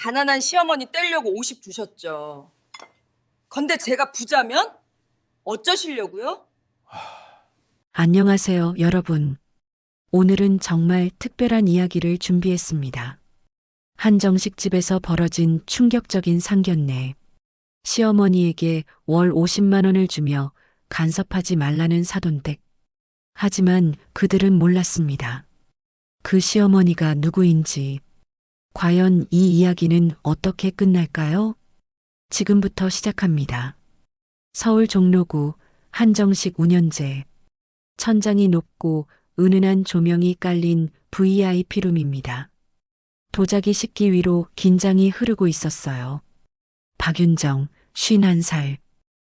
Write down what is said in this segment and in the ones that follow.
가난한 시어머니 떼려고 50 주셨죠. 건데 제가 부자면 어쩌시려고요? 안녕하세요, 여러분. 오늘은 정말 특별한 이야기를 준비했습니다. 한정식 집에서 벌어진 충격적인 상견례. 시어머니에게 월 50만 원을 주며 간섭하지 말라는 사돈댁. 하지만 그들은 몰랐습니다. 그 시어머니가 누구인지. 과연 이 이야기는 어떻게 끝날까요? 지금부터 시작합니다. 서울 종로구 한정식 운현재. 천장이 높고 은은한 조명이 깔린 VIP룸입니다. 도자기 식기 위로 긴장이 흐르고 있었어요. 박윤정, 51살.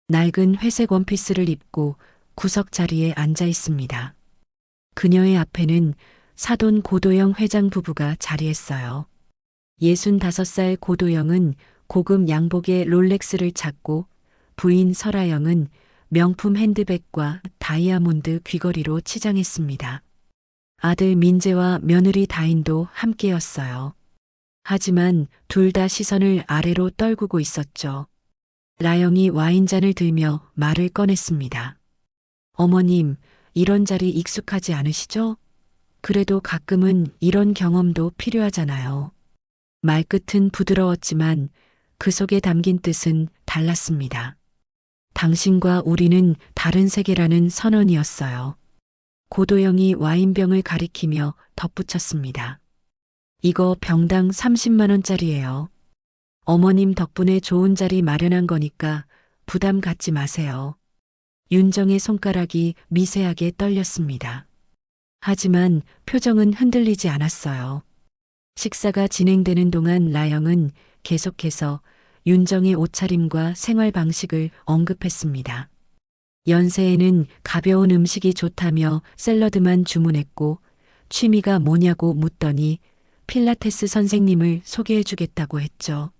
낡은 회색 원피스를 입고 구석 자리에 앉아 있습니다. 그녀의 앞에는 사돈 고도영 회장 부부가 자리했어요. 65살 고도영은 고급 양복에 롤렉스를 찾고 부인 설아영은 명품 핸드백과 다이아몬드 귀걸이로 치장했습니다. 아들 민재와 며느리 다인도 함께였어요. 하지만 둘 다 시선을 아래로 떨구고 있었죠. 라영이 와인잔을 들며 말을 꺼냈습니다. 어머님, 이런 자리 익숙하지 않으시죠? 그래도 가끔은 이런 경험도 필요하잖아요. 말끝은 부드러웠지만 그 속에 담긴 뜻은 달랐습니다. 당신과 우리는 다른 세계라는 선언이었어요. 고도영이 와인병을 가리키며 덧붙였습니다. 이거 병당 30만 원짜리예요. 어머님 덕분에 좋은 자리 마련한 거니까 부담 갖지 마세요. 윤정의 손가락이 미세하게 떨렸습니다. 하지만 표정은 흔들리지 않았어요. 식사가 진행되는 동안 라영은 계속해서 윤정의 옷차림과 생활 방식을 언급했습니다. 연세에는 가벼운 음식이 좋다며 샐러드만 주문했고 취미가 뭐냐고 묻더니 필라테스 선생님을 소개해주겠다고 했죠.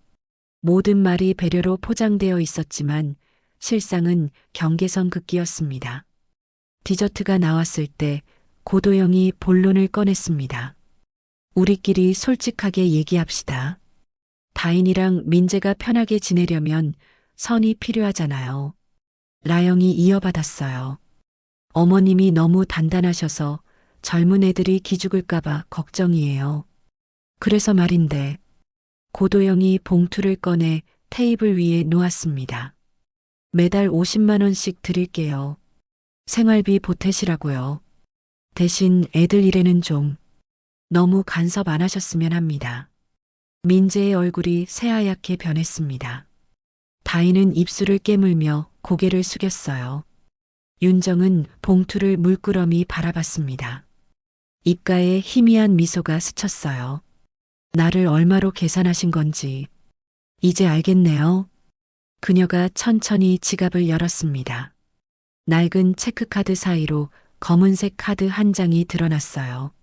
모든 말이 배려로 포장되어 있었지만 실상은 경계선 긋기였습니다. 디저트가 나왔을 때 고도영이 본론을 꺼냈습니다. 우리끼리 솔직하게 얘기합시다. 다인이랑 민재가 편하게 지내려면 선이 필요하잖아요. 라영이 이어받았어요. 어머님이 너무 단단하셔서 젊은 애들이 기죽을까봐 걱정이에요. 그래서 말인데, 고도영이 봉투를 꺼내 테이블 위에 놓았습니다. 매달 50만 원씩 드릴게요. 생활비 보태시라고요. 대신 애들 일에는 좀 너무 간섭 안 하셨으면 합니다. 민재의 얼굴이 새하얗게 변했습니다. 다인은 입술을 깨물며 고개를 숙였어요. 윤정은 봉투를 물끄러미 바라봤습니다. 입가에 희미한 미소가 스쳤어요. 나를 얼마로 계산하신 건지 이제 알겠네요. 그녀가 천천히 지갑을 열었습니다. 낡은 체크카드 사이로 검은색 카드 한 장이 드러났어요.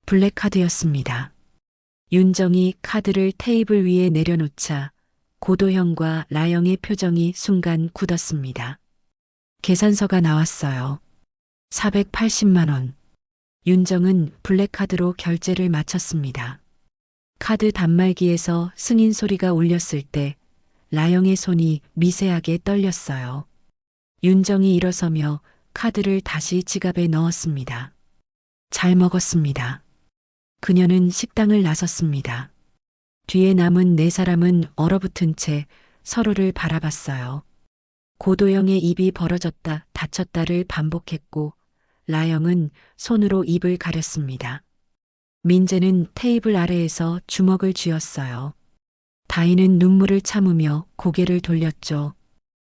블랙카드였습니다. 윤정이 카드를 테이블 위에 내려놓자 고도형과 라영의 표정이 순간 굳었습니다. 계산서가 나왔어요. 480만 원. 윤정은 블랙카드로 결제를 마쳤습니다. 카드 단말기에서 승인 소리가 울렸을 때 라영의 손이 미세하게 떨렸어요. 윤정이 일어서며 카드를 다시 지갑에 넣었습니다. 잘 먹었습니다. 그녀는 식당을 나섰습니다. 뒤에 남은 네 사람은 얼어붙은 채 서로를 바라봤어요. 고도영의 입이 벌어졌다 닫혔다를 반복했고 라영은 손으로 입을 가렸습니다. 민재는 테이블 아래에서 주먹을 쥐었어요. 다인은 눈물을 참으며 고개를 돌렸죠.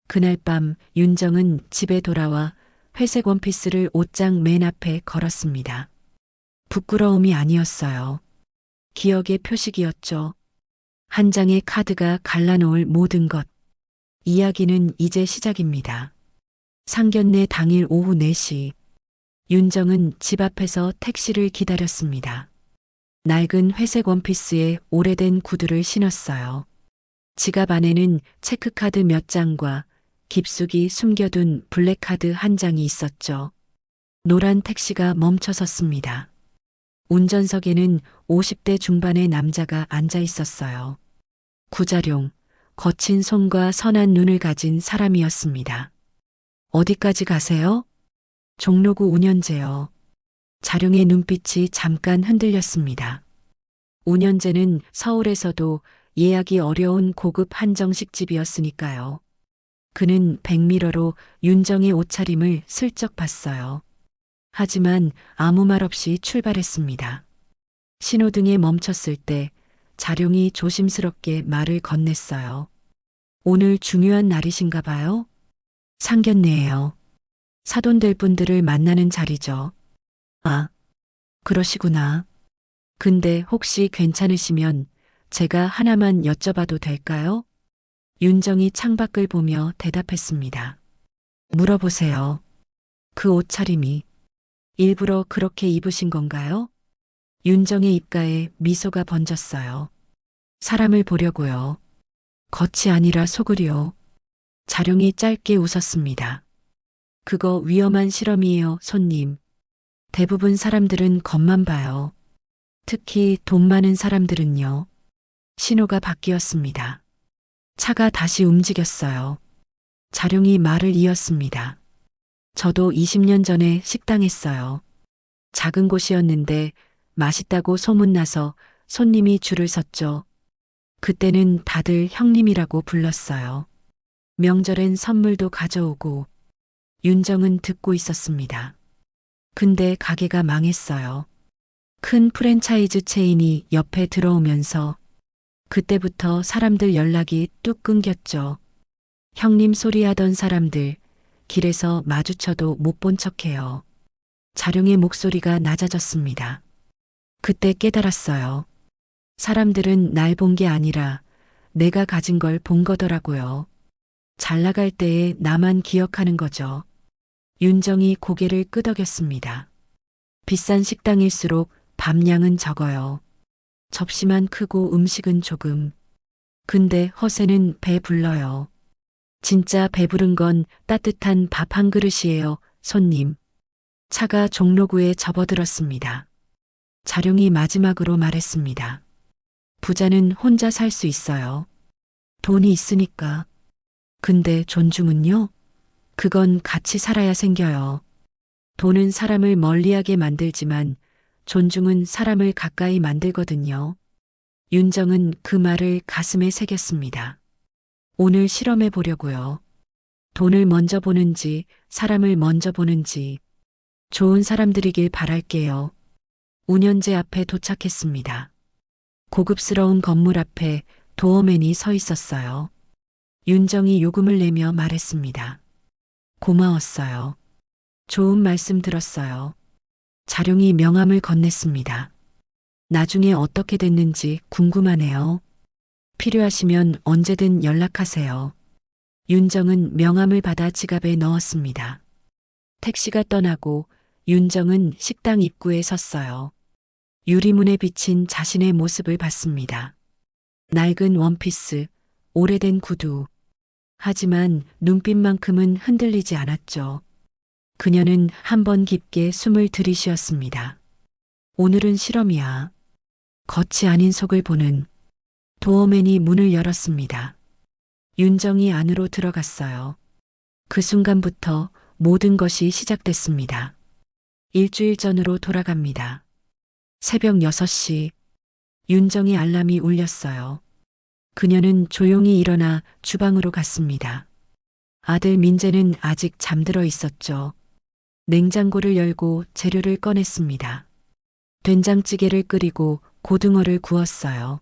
그날 밤 윤정은 집에 돌아와 회색 원피스를 옷장 맨 앞에 걸었습니다. 부끄러움이 아니었어요. 기억의 표식이었죠. 한 장의 카드가 갈라놓을 모든 것. 이야기는 이제 시작입니다. 상견례 당일 오후 4시. 윤정은 집 앞에서 택시를 기다렸습니다. 낡은 회색 원피스에 오래된 구두를 신었어요. 지갑 안에는 체크카드 몇 장과 깊숙이 숨겨둔 블랙카드 한 장이 있었죠. 노란 택시가 멈춰 섰습니다. 운전석에는 50대 중반의 남자가 앉아 있었어요. 구자룡, 거친 손과 선한 눈을 가진 사람이었습니다. 어디까지 가세요? 종로구 운현재요. 자룡의 눈빛이 잠깐 흔들렸습니다. 운현재는 서울에서도 예약이 어려운 고급 한정식집이었으니까요. 그는 백미러로 윤정의 옷차림을 슬쩍 봤어요. 하지만 아무 말 없이 출발했습니다. 신호등에 멈췄을 때 자룡이 조심스럽게 말을 건넸어요. 오늘 중요한 날이신가 봐요? 상견례예요. 사돈될 분들을 만나는 자리죠. 아, 그러시구나. 근데 혹시 괜찮으시면 제가 하나만 여쭤봐도 될까요? 윤정이 창밖을 보며 대답했습니다. 물어보세요. 그 옷차림이 일부러 그렇게 입으신 건가요? 윤정의 입가에 미소가 번졌어요. 사람을 보려고요. 겉이 아니라 속으려. 자룡이 짧게 웃었습니다. 그거 위험한 실험이에요, 손님. 대부분 사람들은 겉만 봐요. 특히 돈 많은 사람들은요. 신호가 바뀌었습니다. 차가 다시 움직였어요. 자룡이 말을 이었습니다. 저도 20년 전에 식당 했어요. 작은 곳이었는데 맛있다고 소문나서 손님이 줄을 섰죠. 그때는 다들 형님이라고 불렀어요. 명절엔 선물도 가져오고. 윤정은 듣고 있었습니다. 근데 가게가 망했어요. 큰 프랜차이즈 체인이 옆에 들어오면서 그때부터 사람들 연락이 뚝 끊겼죠. 형님 소리하던 사람들 길에서 마주쳐도 못 본 척해요. 자룡의 목소리가 낮아졌습니다. 그때 깨달았어요. 사람들은 날 본 게 아니라 내가 가진 걸 본 거더라고요. 잘 나갈 때에 나만 기억하는 거죠. 윤정이 고개를 끄덕였습니다. 비싼 식당일수록 밥량은 적어요. 접시만 크고 음식은 조금. 근데 허세는 배 불러요. 진짜 배부른 건 따뜻한 밥 한 그릇이에요, 손님. 차가 종로구에 접어들었습니다. 자룡이 마지막으로 말했습니다. 부자는 혼자 살 수 있어요. 돈이 있으니까. 근데 존중은요? 그건 같이 살아야 생겨요. 돈은 사람을 멀리하게 만들지만 존중은 사람을 가까이 만들거든요. 윤정은 그 말을 가슴에 새겼습니다. 오늘 실험해 보려고요. 돈을 먼저 보는지 사람을 먼저 보는지. 좋은 사람들이길 바랄게요. 운현재 앞에 도착했습니다. 고급스러운 건물 앞에 도어맨이 서 있었어요. 윤정이 요금을 내며 말했습니다. 고마웠어요. 좋은 말씀 들었어요. 자룡이 명함을 건넸습니다. 나중에 어떻게 됐는지 궁금하네요. 필요하시면 언제든 연락하세요. 윤정은 명함을 받아 지갑에 넣었습니다. 택시가 떠나고 윤정은 식당 입구에 섰어요. 유리문에 비친 자신의 모습을 봤습니다. 낡은 원피스, 오래된 구두. 하지만 눈빛만큼은 흔들리지 않았죠. 그녀는 한 번 깊게 숨을 들이쉬었습니다. 오늘은 실험이야. 겉이 아닌 속을 보는. 도어맨이 문을 열었습니다. 윤정이 안으로 들어갔어요. 그 순간부터 모든 것이 시작됐습니다. 일주일 전으로 돌아갑니다. 새벽 6시 윤정이 알람이 울렸어요. 그녀는 조용히 일어나 주방으로 갔습니다. 아들 민재는 아직 잠들어 있었죠. 냉장고를 열고 재료를 꺼냈습니다. 된장찌개를 끓이고 고등어를 구웠어요.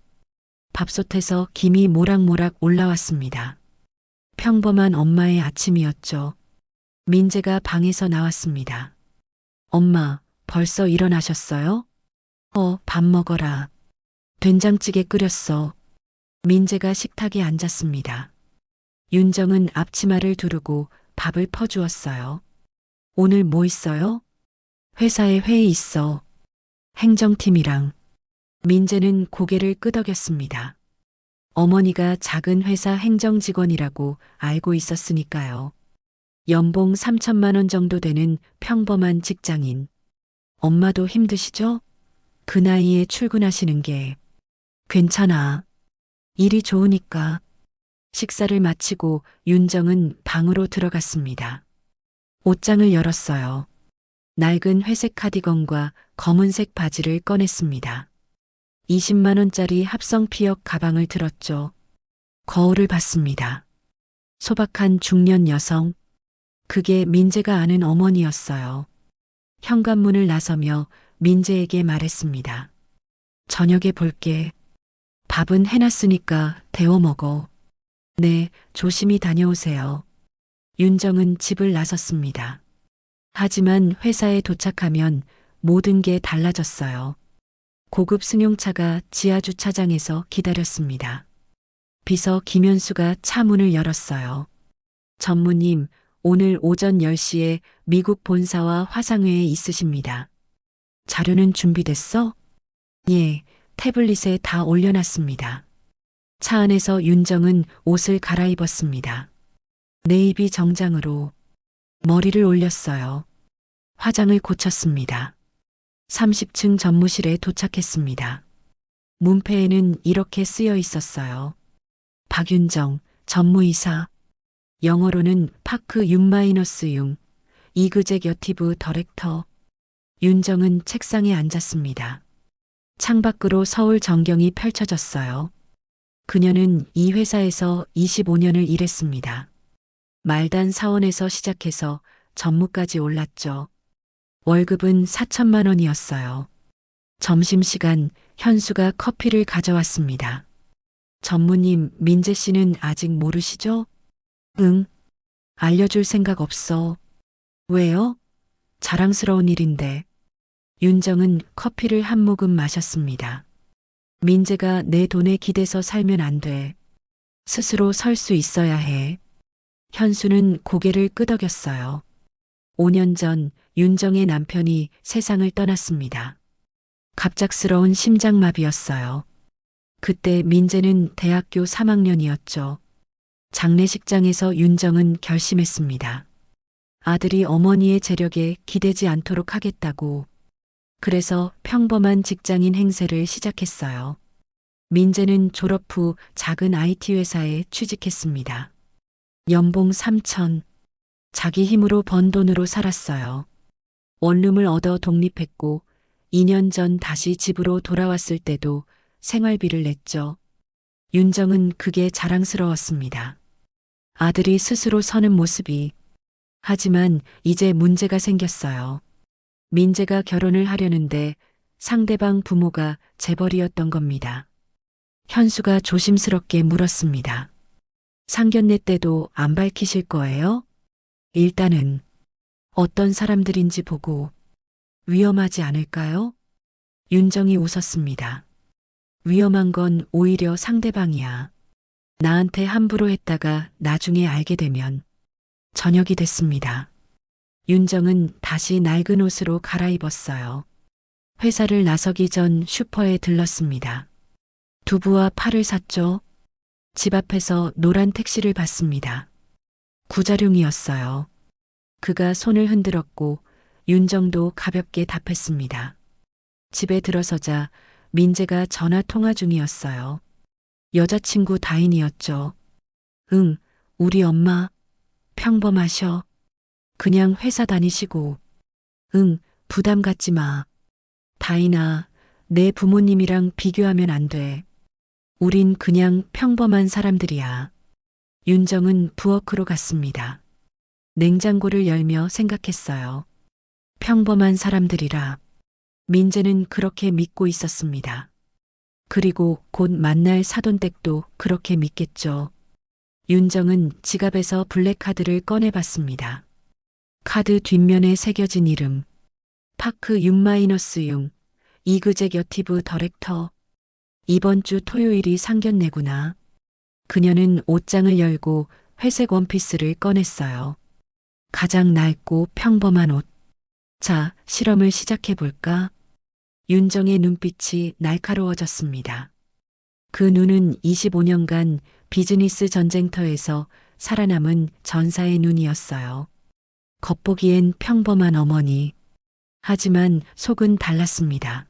밥솥에서 김이 모락모락 올라왔습니다. 평범한 엄마의 아침이었죠. 민재가 방에서 나왔습니다. 엄마, 벌써 일어나셨어요? 밥 먹어라. 된장찌개 끓였어. 민재가 식탁에 앉았습니다. 윤정은 앞치마를 두르고 밥을 퍼주었어요. 오늘 뭐 있어요? 회사에 회의 있어. 행정팀이랑. 민재는 고개를 끄덕였습니다. 어머니가 작은 회사 행정직원이라고 알고 있었으니까요. 연봉 3천만 원 정도 되는 평범한 직장인. 엄마도 힘드시죠? 그 나이에 출근하시는 게. 괜찮아. 일이 좋으니까. 식사를 마치고 윤정은 방으로 들어갔습니다. 옷장을 열었어요. 낡은 회색 카디건과 검은색 바지를 꺼냈습니다. 20만 원짜리 합성 피혁 가방을 들었죠. 거울을 봤습니다. 소박한 중년 여성. 그게 민재가 아는 어머니였어요. 현관문을 나서며 민재에게 말했습니다. 저녁에 볼게. 밥은 해놨으니까 데워 먹어. 네, 조심히 다녀오세요. 윤정은 집을 나섰습니다. 하지만 회사에 도착하면 모든 게 달라졌어요. 고급 승용차가 지하 주차장에서 기다렸습니다. 비서 김현수가 차 문을 열었어요. 전무님, 오늘 오전 10시에 미국 본사와 화상회에 있으십니다. 자료는 준비됐어? 예, 태블릿에 다 올려놨습니다. 차 안에서 윤정은 옷을 갈아입었습니다. 네이비 정장으로 머리를 올렸어요. 화장을 고쳤습니다. 30층 전무실에 도착했습니다. 문패에는 이렇게 쓰여 있었어요. 박윤정, 전무이사. 영어로는 파크 윤-융, 이그제겨티브 더렉터. 윤정은 책상에 앉았습니다. 창밖으로 서울 전경이 펼쳐졌어요. 그녀는 이 회사에서 25년을 일했습니다. 말단 사원에서 시작해서 전무까지 올랐죠. 월급은 4천만 원이었어요. 점심시간 현수가 커피를 가져왔습니다. 전무님, 민재 씨는 아직 모르시죠? 응. 알려줄 생각 없어. 왜요? 자랑스러운 일인데. 윤정은 커피를 한 모금 마셨습니다. 민재가 내 돈에 기대서 살면 안 돼. 스스로 설 수 있어야 해. 현수는 고개를 끄덕였어요. 5년 전 윤정의 남편이 세상을 떠났습니다. 갑작스러운 심장마비였어요. 그때 민재는 대학교 3학년이었죠. 장례식장에서 윤정은 결심했습니다. 아들이 어머니의 재력에 기대지 않도록 하겠다고. 그래서 평범한 직장인 행세를 시작했어요. 민재는 졸업 후 작은 IT 회사에 취직했습니다. 연봉 3천. 자기 힘으로 번 돈으로 살았어요. 원룸을 얻어 독립했고 2년 전 다시 집으로 돌아왔을 때도 생활비를 냈죠. 윤정은 그게 자랑스러웠습니다. 아들이 스스로 서는 모습이. 하지만 이제 문제가 생겼어요. 민재가 결혼을 하려는데 상대방 부모가 재벌이었던 겁니다. 현수가 조심스럽게 물었습니다. 상견례 때도 안 밝히실 거예요? 일단은 어떤 사람들인지 보고. 위험하지 않을까요? 윤정이 웃었습니다. 위험한 건 오히려 상대방이야. 나한테 함부로 했다가 나중에 알게 되면. 저녁이 됐습니다. 윤정은 다시 낡은 옷으로 갈아입었어요. 회사를 나서기 전 슈퍼에 들렀습니다. 두부와 파를 샀죠. 집 앞에서 노란 택시를 봤습니다. 구자룡이었어요. 그가 손을 흔들었고 윤정도 가볍게 답했습니다. 집에 들어서자 민재가 전화 통화 중이었어요. 여자친구 다인이었죠. 응, 우리 엄마. 평범하셔. 그냥 회사 다니시고. 응, 부담 갖지 마. 다인아, 내 부모님이랑 비교하면 안 돼. 우린 그냥 평범한 사람들이야. 윤정은 부엌으로 갔습니다. 냉장고를 열며 생각했어요. 평범한 사람들이라. 민재는 그렇게 믿고 있었습니다. 그리고 곧 만날 사돈댁도 그렇게 믿겠죠. 윤정은 지갑에서 블랙카드를 꺼내봤습니다. 카드 뒷면에 새겨진 이름. 파크 윤-융, 이그제겨티브 더렉터. 이번 주 토요일이 상견례구나. 그녀는 옷장을 열고 회색 원피스를 꺼냈어요. 가장 낡고 평범한 옷. 자, 실험을 시작해볼까? 윤정의 눈빛이 날카로워졌습니다. 그 눈은 25년간 비즈니스 전쟁터에서 살아남은 전사의 눈이었어요. 겉보기엔 평범한 어머니. 하지만 속은 달랐습니다.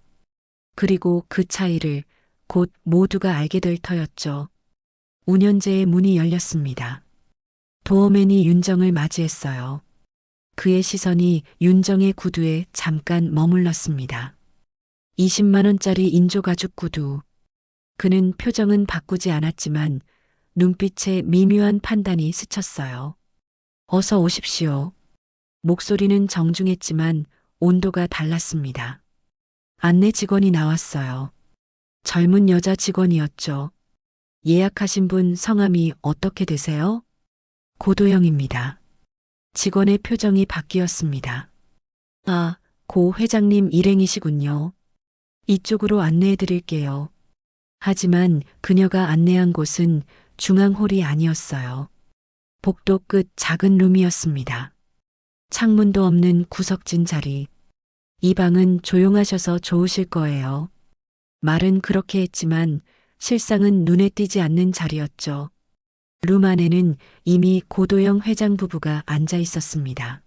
그리고 그 차이를 곧 모두가 알게 될 터였죠. 운현재의 문이 열렸습니다. 도어맨이 윤정을 맞이했어요. 그의 시선이 윤정의 구두에 잠깐 머물렀습니다. 20만 원짜리 인조가죽 구두. 그는 표정은 바꾸지 않았지만 눈빛에 미묘한 판단이 스쳤어요. 어서 오십시오. 목소리는 정중했지만 온도가 달랐습니다. 안내 직원이 나왔어요. 젊은 여자 직원이었죠. 예약하신 분 성함이 어떻게 되세요? 고도영입니다. 직원의 표정이 바뀌었습니다. 아, 고 회장님 일행이시군요. 이쪽으로 안내해 드릴게요. 하지만 그녀가 안내한 곳은 중앙홀이 아니었어요. 복도 끝 작은 룸이었습니다. 창문도 없는 구석진 자리. 이 방은 조용하셔서 좋으실 거예요. 말은 그렇게 했지만 실상은 눈에 띄지 않는 자리였죠. 룸 안에는 이미 고도영 회장 부부가 앉아 있었습니다.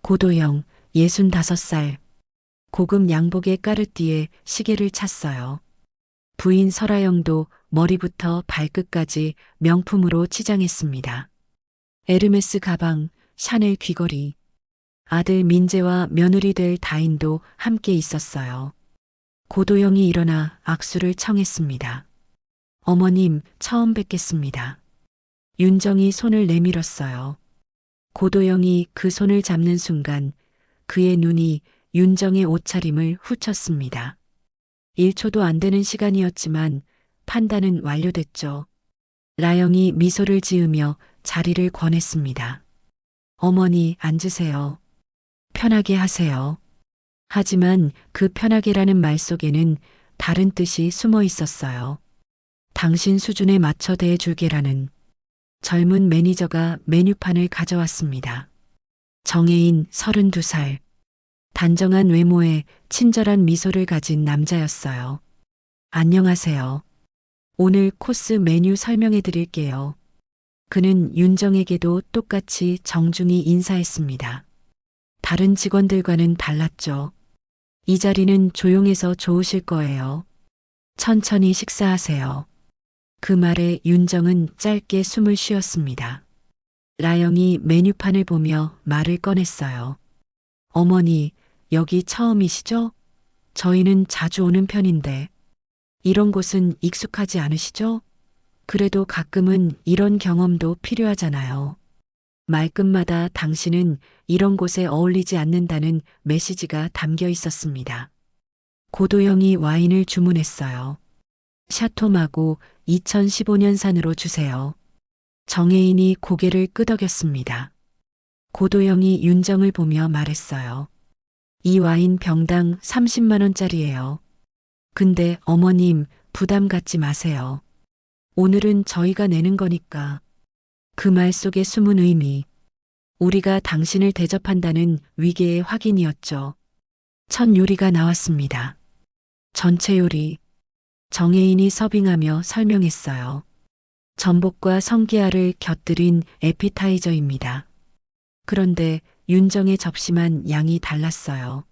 고도영, 65살. 고급 양복의 까르띠에 시계를 찼어요. 부인 설아영도 머리부터 발끝까지 명품으로 치장했습니다. 에르메스 가방, 샤넬 귀걸이. 아들 민재와 며느리 될 다인도 함께 있었어요. 고도영이 일어나 악수를 청했습니다. 어머님, 처음 뵙겠습니다. 윤정이 손을 내밀었어요. 고도영이 그 손을 잡는 순간 그의 눈이 윤정의 옷차림을 훑었습니다. 1초도 안 되는 시간이었지만 판단은 완료됐죠. 라영이 미소를 지으며 자리를 권했습니다. 어머니, 앉으세요. 편하게 하세요. 하지만 그 편하게라는 말 속에는 다른 뜻이 숨어 있었어요. 당신 수준에 맞춰 대해줄게라는. 젊은 매니저가 메뉴판을 가져왔습니다. 정혜인 32살. 단정한 외모에 친절한 미소를 가진 남자였어요. 안녕하세요. 오늘 코스 메뉴 설명해 드릴게요. 그는 윤정에게도 똑같이 정중히 인사했습니다. 다른 직원들과는 달랐죠. 이 자리는 조용해서 좋으실 거예요. 천천히 식사하세요. 그 말에 윤정은 짧게 숨을 쉬었습니다. 라영이 메뉴판을 보며 말을 꺼냈어요. 어머니, 여기 처음이시죠? 저희는 자주 오는 편인데. 이런 곳은 익숙하지 않으시죠? 그래도 가끔은 이런 경험도 필요하잖아요. 말끝마다 당신은 이런 곳에 어울리지 않는다는 메시지가 담겨 있었습니다. 고도영이 와인을 주문했어요. 샤토마고 2015년산으로 주세요. 정혜인이 고개를 끄덕였습니다. 고도영이 윤정을 보며 말했어요. 이 와인 병당 30만 원짜리예요. 근데 어머님 부담 갖지 마세요. 오늘은 저희가 내는 거니까. 그 말 속에 숨은 의미. 우리가 당신을 대접한다는 위계의 확인이었죠. 첫 요리가 나왔습니다. 전체 요리. 정혜인이 서빙하며 설명했어요. 전복과 성게알을 곁들인 에피타이저입니다. 그런데 윤정의 접시만 양이 달랐어요.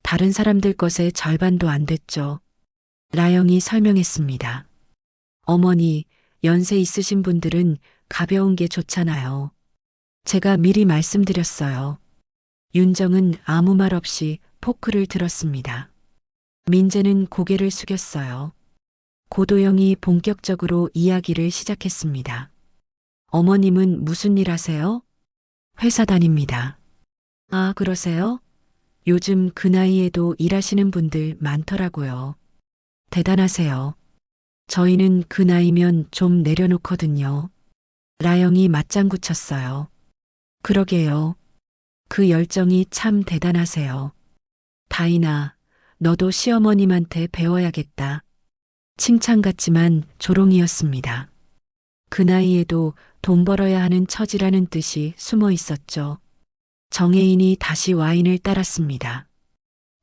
다른 사람들 것의 절반도 안 됐죠. 라영이 설명했습니다. 어머니, 연세 있으신 분들은 가벼운 게 좋잖아요. 제가 미리 말씀드렸어요. 윤정은 아무 말 없이 포크를 들었습니다. 민재는 고개를 숙였어요. 고도영이 본격적으로 이야기를 시작했습니다. 어머님은 무슨 일 하세요? 회사 다닙니다. 아, 그러세요? 요즘 그 나이에도 일하시는 분들 많더라고요. 대단하세요. 저희는 그 나이면 좀 내려놓거든요. 라영이 맞장구 쳤어요. 그러게요. 그 열정이 참 대단하세요. 다인아, 너도 시어머님한테 배워야겠다. 칭찬 같지만 조롱이었습니다. 그 나이에도 돈 벌어야 하는 처지라는 뜻이 숨어 있었죠. 정혜인이 다시 와인을 따랐습니다.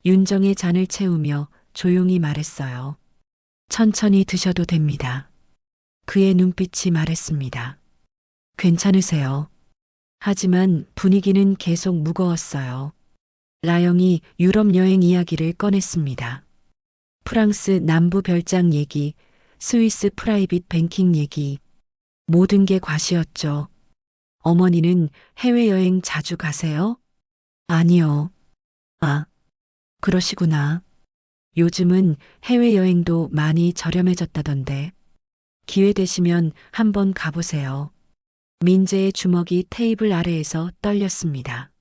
윤정의 잔을 채우며 조용히 말했어요. 천천히 드셔도 됩니다. 그의 눈빛이 말했습니다. 괜찮으세요. 하지만 분위기는 계속 무거웠어요. 라영이 유럽 여행 이야기를 꺼냈습니다. 프랑스 남부 별장 얘기, 스위스 프라이빗 뱅킹 얘기, 모든 게 과시였죠. 어머니는 해외여행 자주 가세요? 아니요. 아, 그러시구나. 요즘은 해외여행도 많이 저렴해졌다던데. 기회 되시면 한번 가보세요. 민재의 주먹이 테이블 아래에서 떨렸습니다.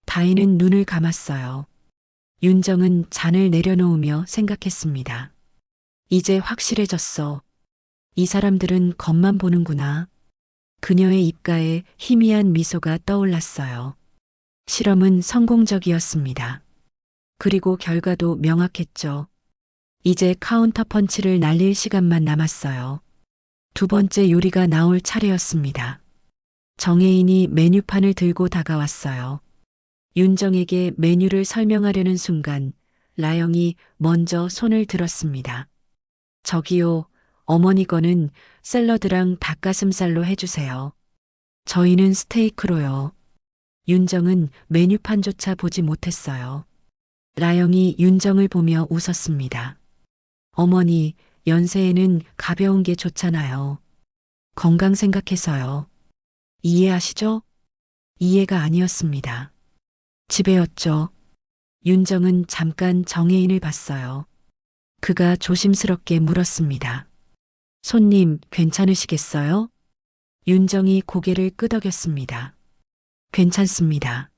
다인은 눈을 감았어요. 윤정은 잔을 내려놓으며 생각했습니다. 이제 확실해졌어. 이 사람들은 겉만 보는구나. 그녀의 입가에 희미한 미소가 떠올랐어요. 실험은 성공적이었습니다. 그리고 결과도 명확했죠. 이제 카운터 펀치를 날릴 시간만 남았어요. 두 번째 요리가 나올 차례였습니다. 정혜인이 메뉴판을 들고 다가왔어요. 윤정에게 메뉴를 설명하려는 순간 라영이 먼저 손을 들었습니다. 저기요, 어머니 거는 샐러드랑 닭가슴살로 해주세요. 저희는 스테이크로요. 윤정은 메뉴판조차 보지 못했어요. 라영이 윤정을 보며 웃었습니다. 어머니, 연세에는 가벼운 게 좋잖아요. 건강 생각해서요. 이해하시죠? 이해가 아니었습니다. 집에였죠. 윤정은 잠깐 정혜인을 봤어요. 그가 조심스럽게 물었습니다. 손님, 괜찮으시겠어요? 윤정이 고개를 끄덕였습니다. 괜찮습니다.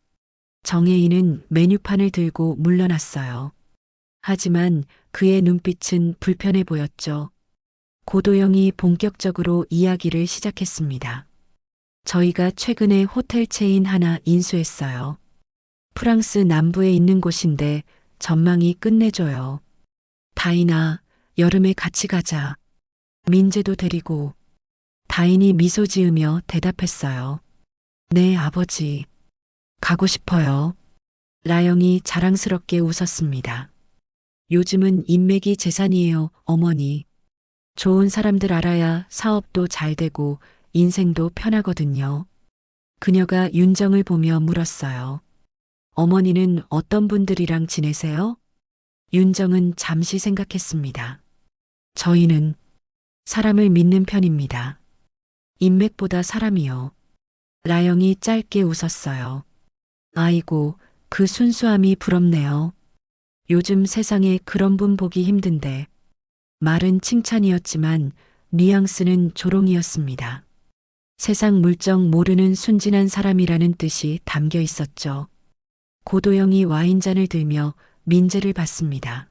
정혜인은 메뉴판을 들고 물러났어요. 하지만 그의 눈빛은 불편해 보였죠. 고도영이 본격적으로 이야기를 시작했습니다. 저희가 최근에 호텔 체인 하나 인수했어요. 프랑스 남부에 있는 곳인데 전망이 끝내줘요. 다인아, 여름에 같이 가자. 민재도 데리고. 다인이 미소 지으며 대답했어요. 네, 아버지. 가고 싶어요. 라영이 자랑스럽게 웃었습니다. 요즘은 인맥이 재산이에요, 어머니. 좋은 사람들 알아야 사업도 잘 되고 인생도 편하거든요. 그녀가 윤정을 보며 물었어요. 어머니는 어떤 분들이랑 지내세요? 윤정은 잠시 생각했습니다. 저희는 사람을 믿는 편입니다. 인맥보다 사람이요. 라영이 짧게 웃었어요. 아이고, 그 순수함이 부럽네요. 요즘 세상에 그런 분 보기 힘든데. 말은 칭찬이었지만 뉘앙스는 조롱이었습니다. 세상 물정 모르는 순진한 사람이라는 뜻이 담겨 있었죠. 고도영이 와인잔을 들며 민재를 봤습니다.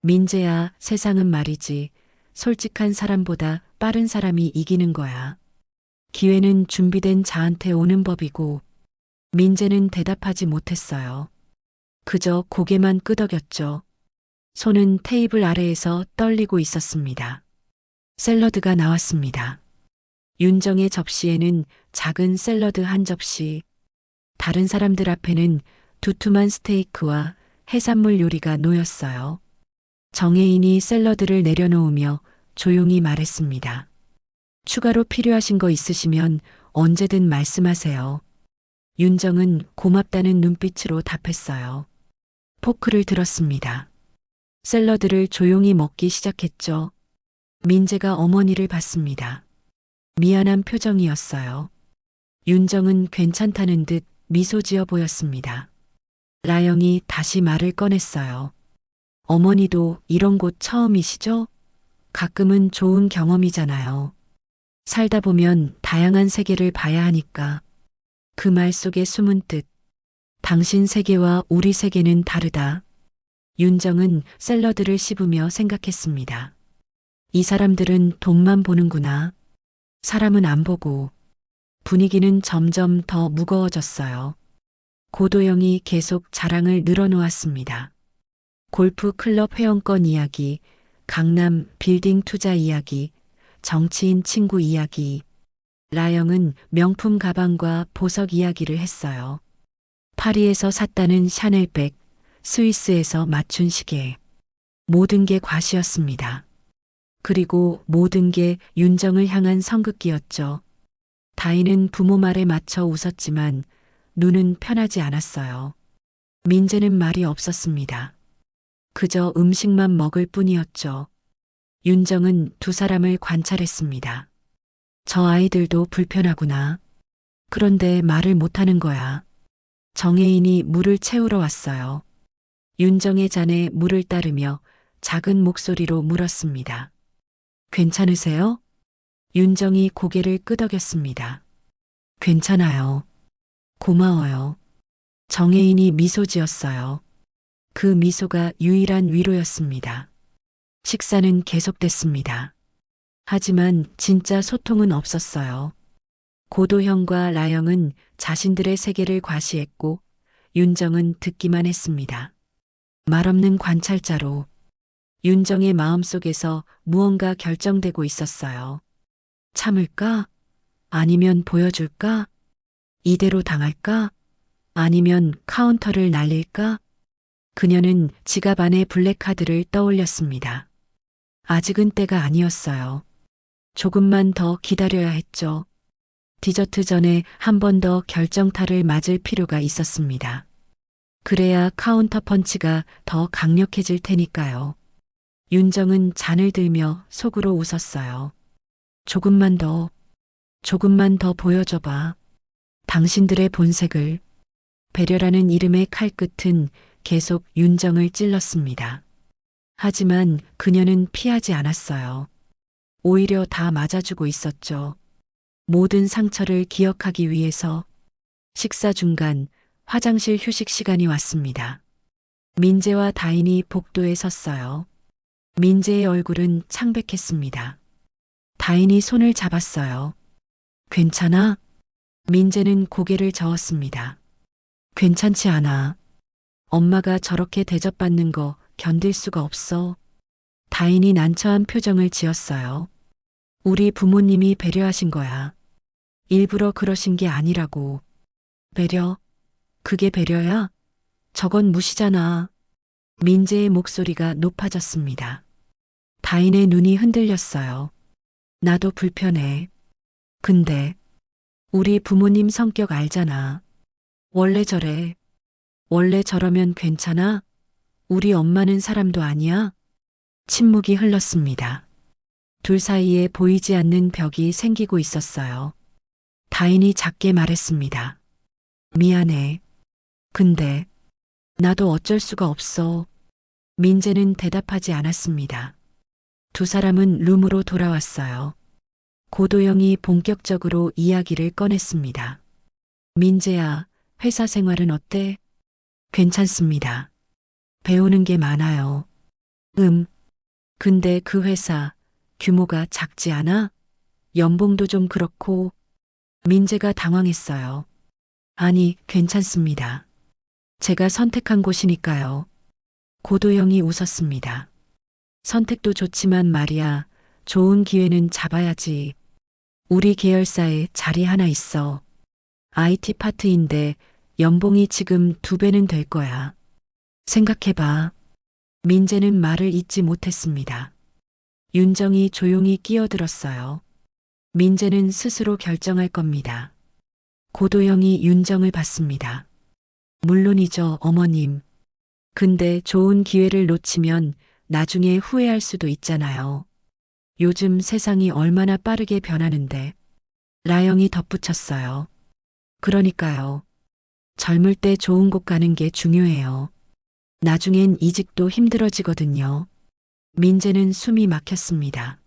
민재야, 세상은 말이지. 솔직한 사람보다 빠른 사람이 이기는 거야. 기회는 준비된 자한테 오는 법이고. 민재는 대답하지 못했어요. 그저 고개만 끄덕였죠. 손은 테이블 아래에서 떨리고 있었습니다. 샐러드가 나왔습니다. 윤정의 접시에는 작은 샐러드 한 접시, 다른 사람들 앞에는 두툼한 스테이크와 해산물 요리가 놓였어요. 정혜인이 샐러드를 내려놓으며 조용히 말했습니다. 추가로 필요하신 거 있으시면 언제든 말씀하세요. 윤정은 고맙다는 눈빛으로 답했어요. 포크를 들었습니다. 샐러드를 조용히 먹기 시작했죠. 민재가 어머니를 봤습니다. 미안한 표정이었어요. 윤정은 괜찮다는 듯 미소 지어 보였습니다. 라영이 다시 말을 꺼냈어요. 어머니도 이런 곳 처음이시죠? 가끔은 좋은 경험이잖아요. 살다 보면 다양한 세계를 봐야 하니까. 그 말 속에 숨은 뜻. 당신 세계와 우리 세계는 다르다. 윤정은 샐러드를 씹으며 생각했습니다. 이 사람들은 돈만 보는구나. 사람은 안 보고. 분위기는 점점 더 무거워졌어요. 고도영이 계속 자랑을 늘어놓았습니다. 골프 클럽 회원권 이야기, 강남 빌딩 투자 이야기, 정치인 친구 이야기. 라영은 명품 가방과 보석 이야기를 했어요. 파리에서 샀다는 샤넬백, 스위스에서 맞춘 시계. 모든 게 과시였습니다. 그리고 모든 게 윤정을 향한 성극기였죠. 다인은 부모 말에 맞춰 웃었지만 눈은 편하지 않았어요. 민재는 말이 없었습니다. 그저 음식만 먹을 뿐이었죠. 윤정은 두 사람을 관찰했습니다. 저 아이들도 불편하구나. 그런데 말을 못하는 거야. 정혜인이 물을 채우러 왔어요. 윤정의 잔에 물을 따르며 작은 목소리로 물었습니다. 괜찮으세요? 윤정이 고개를 끄덕였습니다. 괜찮아요. 고마워요. 정혜인이 미소 지었어요. 그 미소가 유일한 위로였습니다. 식사는 계속됐습니다. 하지만 진짜 소통은 없었어요. 고도형과 라영은 자신들의 세계를 과시했고 윤정은 듣기만 했습니다. 말없는 관찰자로 윤정의 마음속에서 무언가 결정되고 있었어요. 참을까? 아니면 보여줄까? 이대로 당할까? 아니면 카운터를 날릴까? 그녀는 지갑 안에 블랙카드를 떠올렸습니다. 아직은 때가 아니었어요. 조금만 더 기다려야 했죠. 디저트 전에 한 번 더 결정타를 맞을 필요가 있었습니다. 그래야 카운터 펀치가 더 강력해질 테니까요. 윤정은 잔을 들며 속으로 웃었어요. 조금만 더 보여줘봐. 당신들의 본색을. 배려라는 이름의 칼끝은 계속 윤정을 찔렀습니다. 하지만 그녀는 피하지 않았어요. 오히려 다 맞아주고 있었죠. 모든 상처를 기억하기 위해서. 식사 중간 화장실 휴식 시간이 왔습니다. 민재와 다인이 복도에 섰어요. 민재의 얼굴은 창백했습니다. 다인이 손을 잡았어요. 괜찮아? 민재는 고개를 저었습니다. 괜찮지 않아. 엄마가 저렇게 대접받는 거 견딜 수가 없어. 다인이 난처한 표정을 지었어요. 우리 부모님이 배려하신 거야. 일부러 그러신 게 아니라고. 배려? 그게 배려야? 저건 무시잖아. 민재의 목소리가 높아졌습니다. 다인의 눈이 흔들렸어요. 나도 불편해. 근데 우리 부모님 성격 알잖아. 원래 저래. 원래 저러면 괜찮아? 우리 엄마는 사람도 아니야? 침묵이 흘렀습니다. 둘 사이에 보이지 않는 벽이 생기고 있었어요. 다인이 작게 말했습니다. 미안해. 근데 나도 어쩔 수가 없어. 민재는 대답하지 않았습니다. 두 사람은 룸으로 돌아왔어요. 고도영이 본격적으로 이야기를 꺼냈습니다. 민재야, 회사 생활은 어때? 괜찮습니다. 배우는 게 많아요. 근데 그 회사 규모가 작지 않아? 연봉도 좀 그렇고. 민재가 당황했어요. 아니, 괜찮습니다. 제가 선택한 곳이니까요. 고도영이 웃었습니다. 선택도 좋지만 말이야, 좋은 기회는 잡아야지. 우리 계열사에 자리 하나 있어. IT 파트인데 연봉이 지금 2배는 될 거야. 생각해봐. 민재는 말을 잇지 못했습니다. 윤정이 조용히 끼어들었어요. 민재는 스스로 결정할 겁니다. 고도영이 윤정을 봤습니다. 물론이죠, 어머님. 근데 좋은 기회를 놓치면 나중에 후회할 수도 있잖아요. 요즘 세상이 얼마나 빠르게 변하는데. 라영이 덧붙였어요. 그러니까요. 젊을 때 좋은 곳 가는 게 중요해요. 나중엔 이직도 힘들어지거든요. 민재는 숨이 막혔습니다.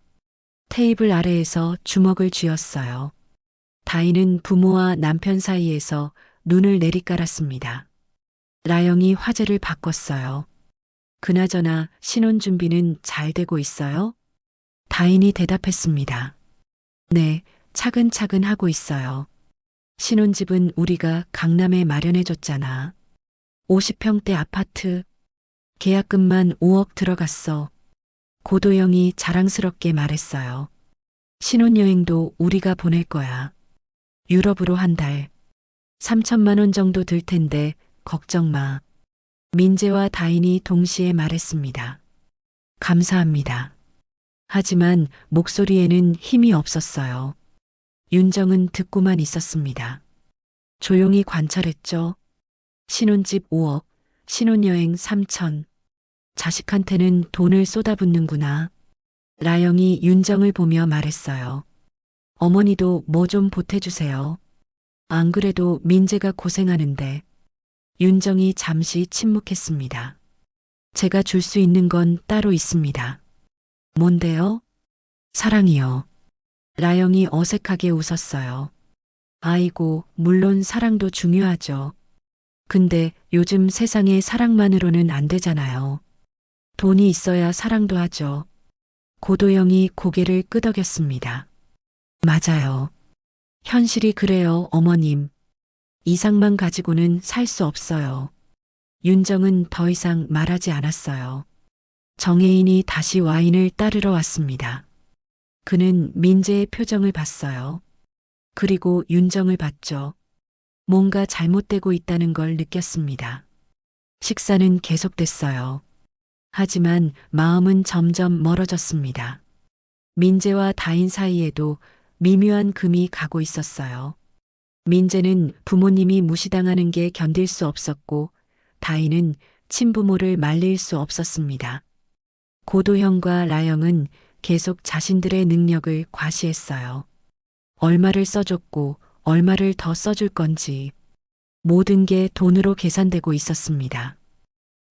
테이블 아래에서 주먹을 쥐었어요. 다인은 부모와 남편 사이에서 눈을 내리깔았습니다. 라영이 화제를 바꿨어요. 그나저나 신혼 준비는 잘 되고 있어요? 다인이 대답했습니다. 네, 차근차근 하고 있어요. 신혼집은 우리가 강남에 마련해줬잖아. 50평대 아파트. 계약금만 5억 들어갔어. 고도영이 자랑스럽게 말했어요. 신혼여행도 우리가 보낼 거야. 유럽으로 한 달. 3천만 원 정도 들 텐데 걱정 마. 민재와 다인이 동시에 말했습니다. 감사합니다. 하지만 목소리에는 힘이 없었어요. 윤정은 듣고만 있었습니다. 조용히 관찰했죠. 신혼집 5억, 신혼여행 3천. 자식한테는 돈을 쏟아붓는구나. 라영이 윤정을 보며 말했어요. 어머니도 뭐 좀 보태주세요. 안 그래도 민재가 고생하는데. 윤정이 잠시 침묵했습니다. 제가 줄 수 있는 건 따로 있습니다. 뭔데요? 사랑이요. 라영이 어색하게 웃었어요. 아이고, 물론 사랑도 중요하죠. 근데 요즘 세상에 사랑만으로는 안 되잖아요. 돈이 있어야 사랑도 하죠. 고도영이 고개를 끄덕였습니다. 맞아요. 현실이 그래요, 어머님. 이상만 가지고는 살 수 없어요. 윤정은 더 이상 말하지 않았어요. 정혜인이 다시 와인을 따르러 왔습니다. 그는 민재의 표정을 봤어요. 그리고 윤정을 봤죠. 뭔가 잘못되고 있다는 걸 느꼈습니다. 식사는 계속됐어요. 하지만 마음은 점점 멀어졌습니다. 민재와 다인 사이에도 미묘한 금이 가고 있었어요. 민재는 부모님이 무시당하는 게 견딜 수 없었고, 다인은 친부모를 말릴 수 없었습니다. 고도형과 라영은 계속 자신들의 능력을 과시했어요. 얼마를 써줬고 얼마를 더 써줄 건지 모든 게 돈으로 계산되고 있었습니다.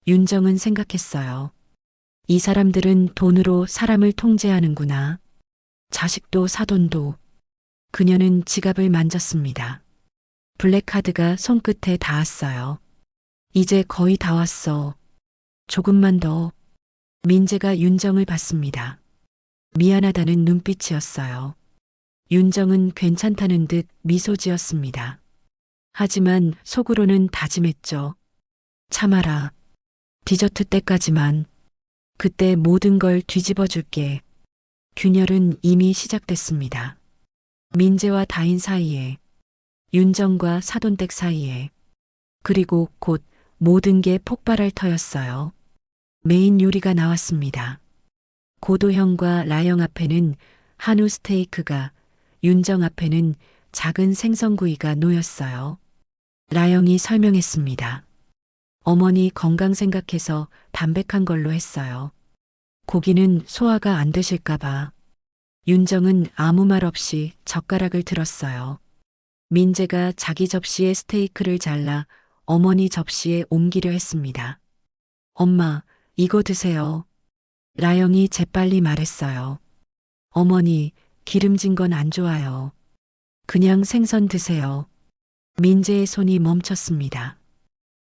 윤정은 생각했어요. 이 사람들은 돈으로 사람을 통제하는구나. 자식도 사돈도. 그녀는 지갑을 만졌습니다. 블랙카드가 손끝에 닿았어요. 이제 거의 다 왔어. 조금만 더. 민재가 윤정을 봤습니다. 미안하다는 눈빛이었어요. 윤정은 괜찮다는 듯 미소 지었습니다. 하지만 속으로는 다짐했죠. 참아라. 디저트 때까지만. 그때 모든 걸 뒤집어 줄게. 균열은 이미 시작됐습니다. 민재와 다인 사이에, 윤정과 사돈댁 사이에, 그리고 곧 모든 게 폭발할 터였어요. 메인 요리가 나왔습니다. 고도형과 라영 앞에는 한우 스테이크가, 윤정 앞에는 작은 생선구이가 놓였어요. 라영이 설명했습니다. 어머니 건강 생각해서 담백한 걸로 했어요. 고기는 소화가 안 되실까봐. 윤정은 아무 말 없이 젓가락을 들었어요. 민재가 자기 접시에 스테이크를 잘라 어머니 접시에 옮기려 했습니다. 엄마, 이거 드세요. 라영이 재빨리 말했어요. 어머니, 기름진 건 안 좋아요. 그냥 생선 드세요. 민재의 손이 멈췄습니다.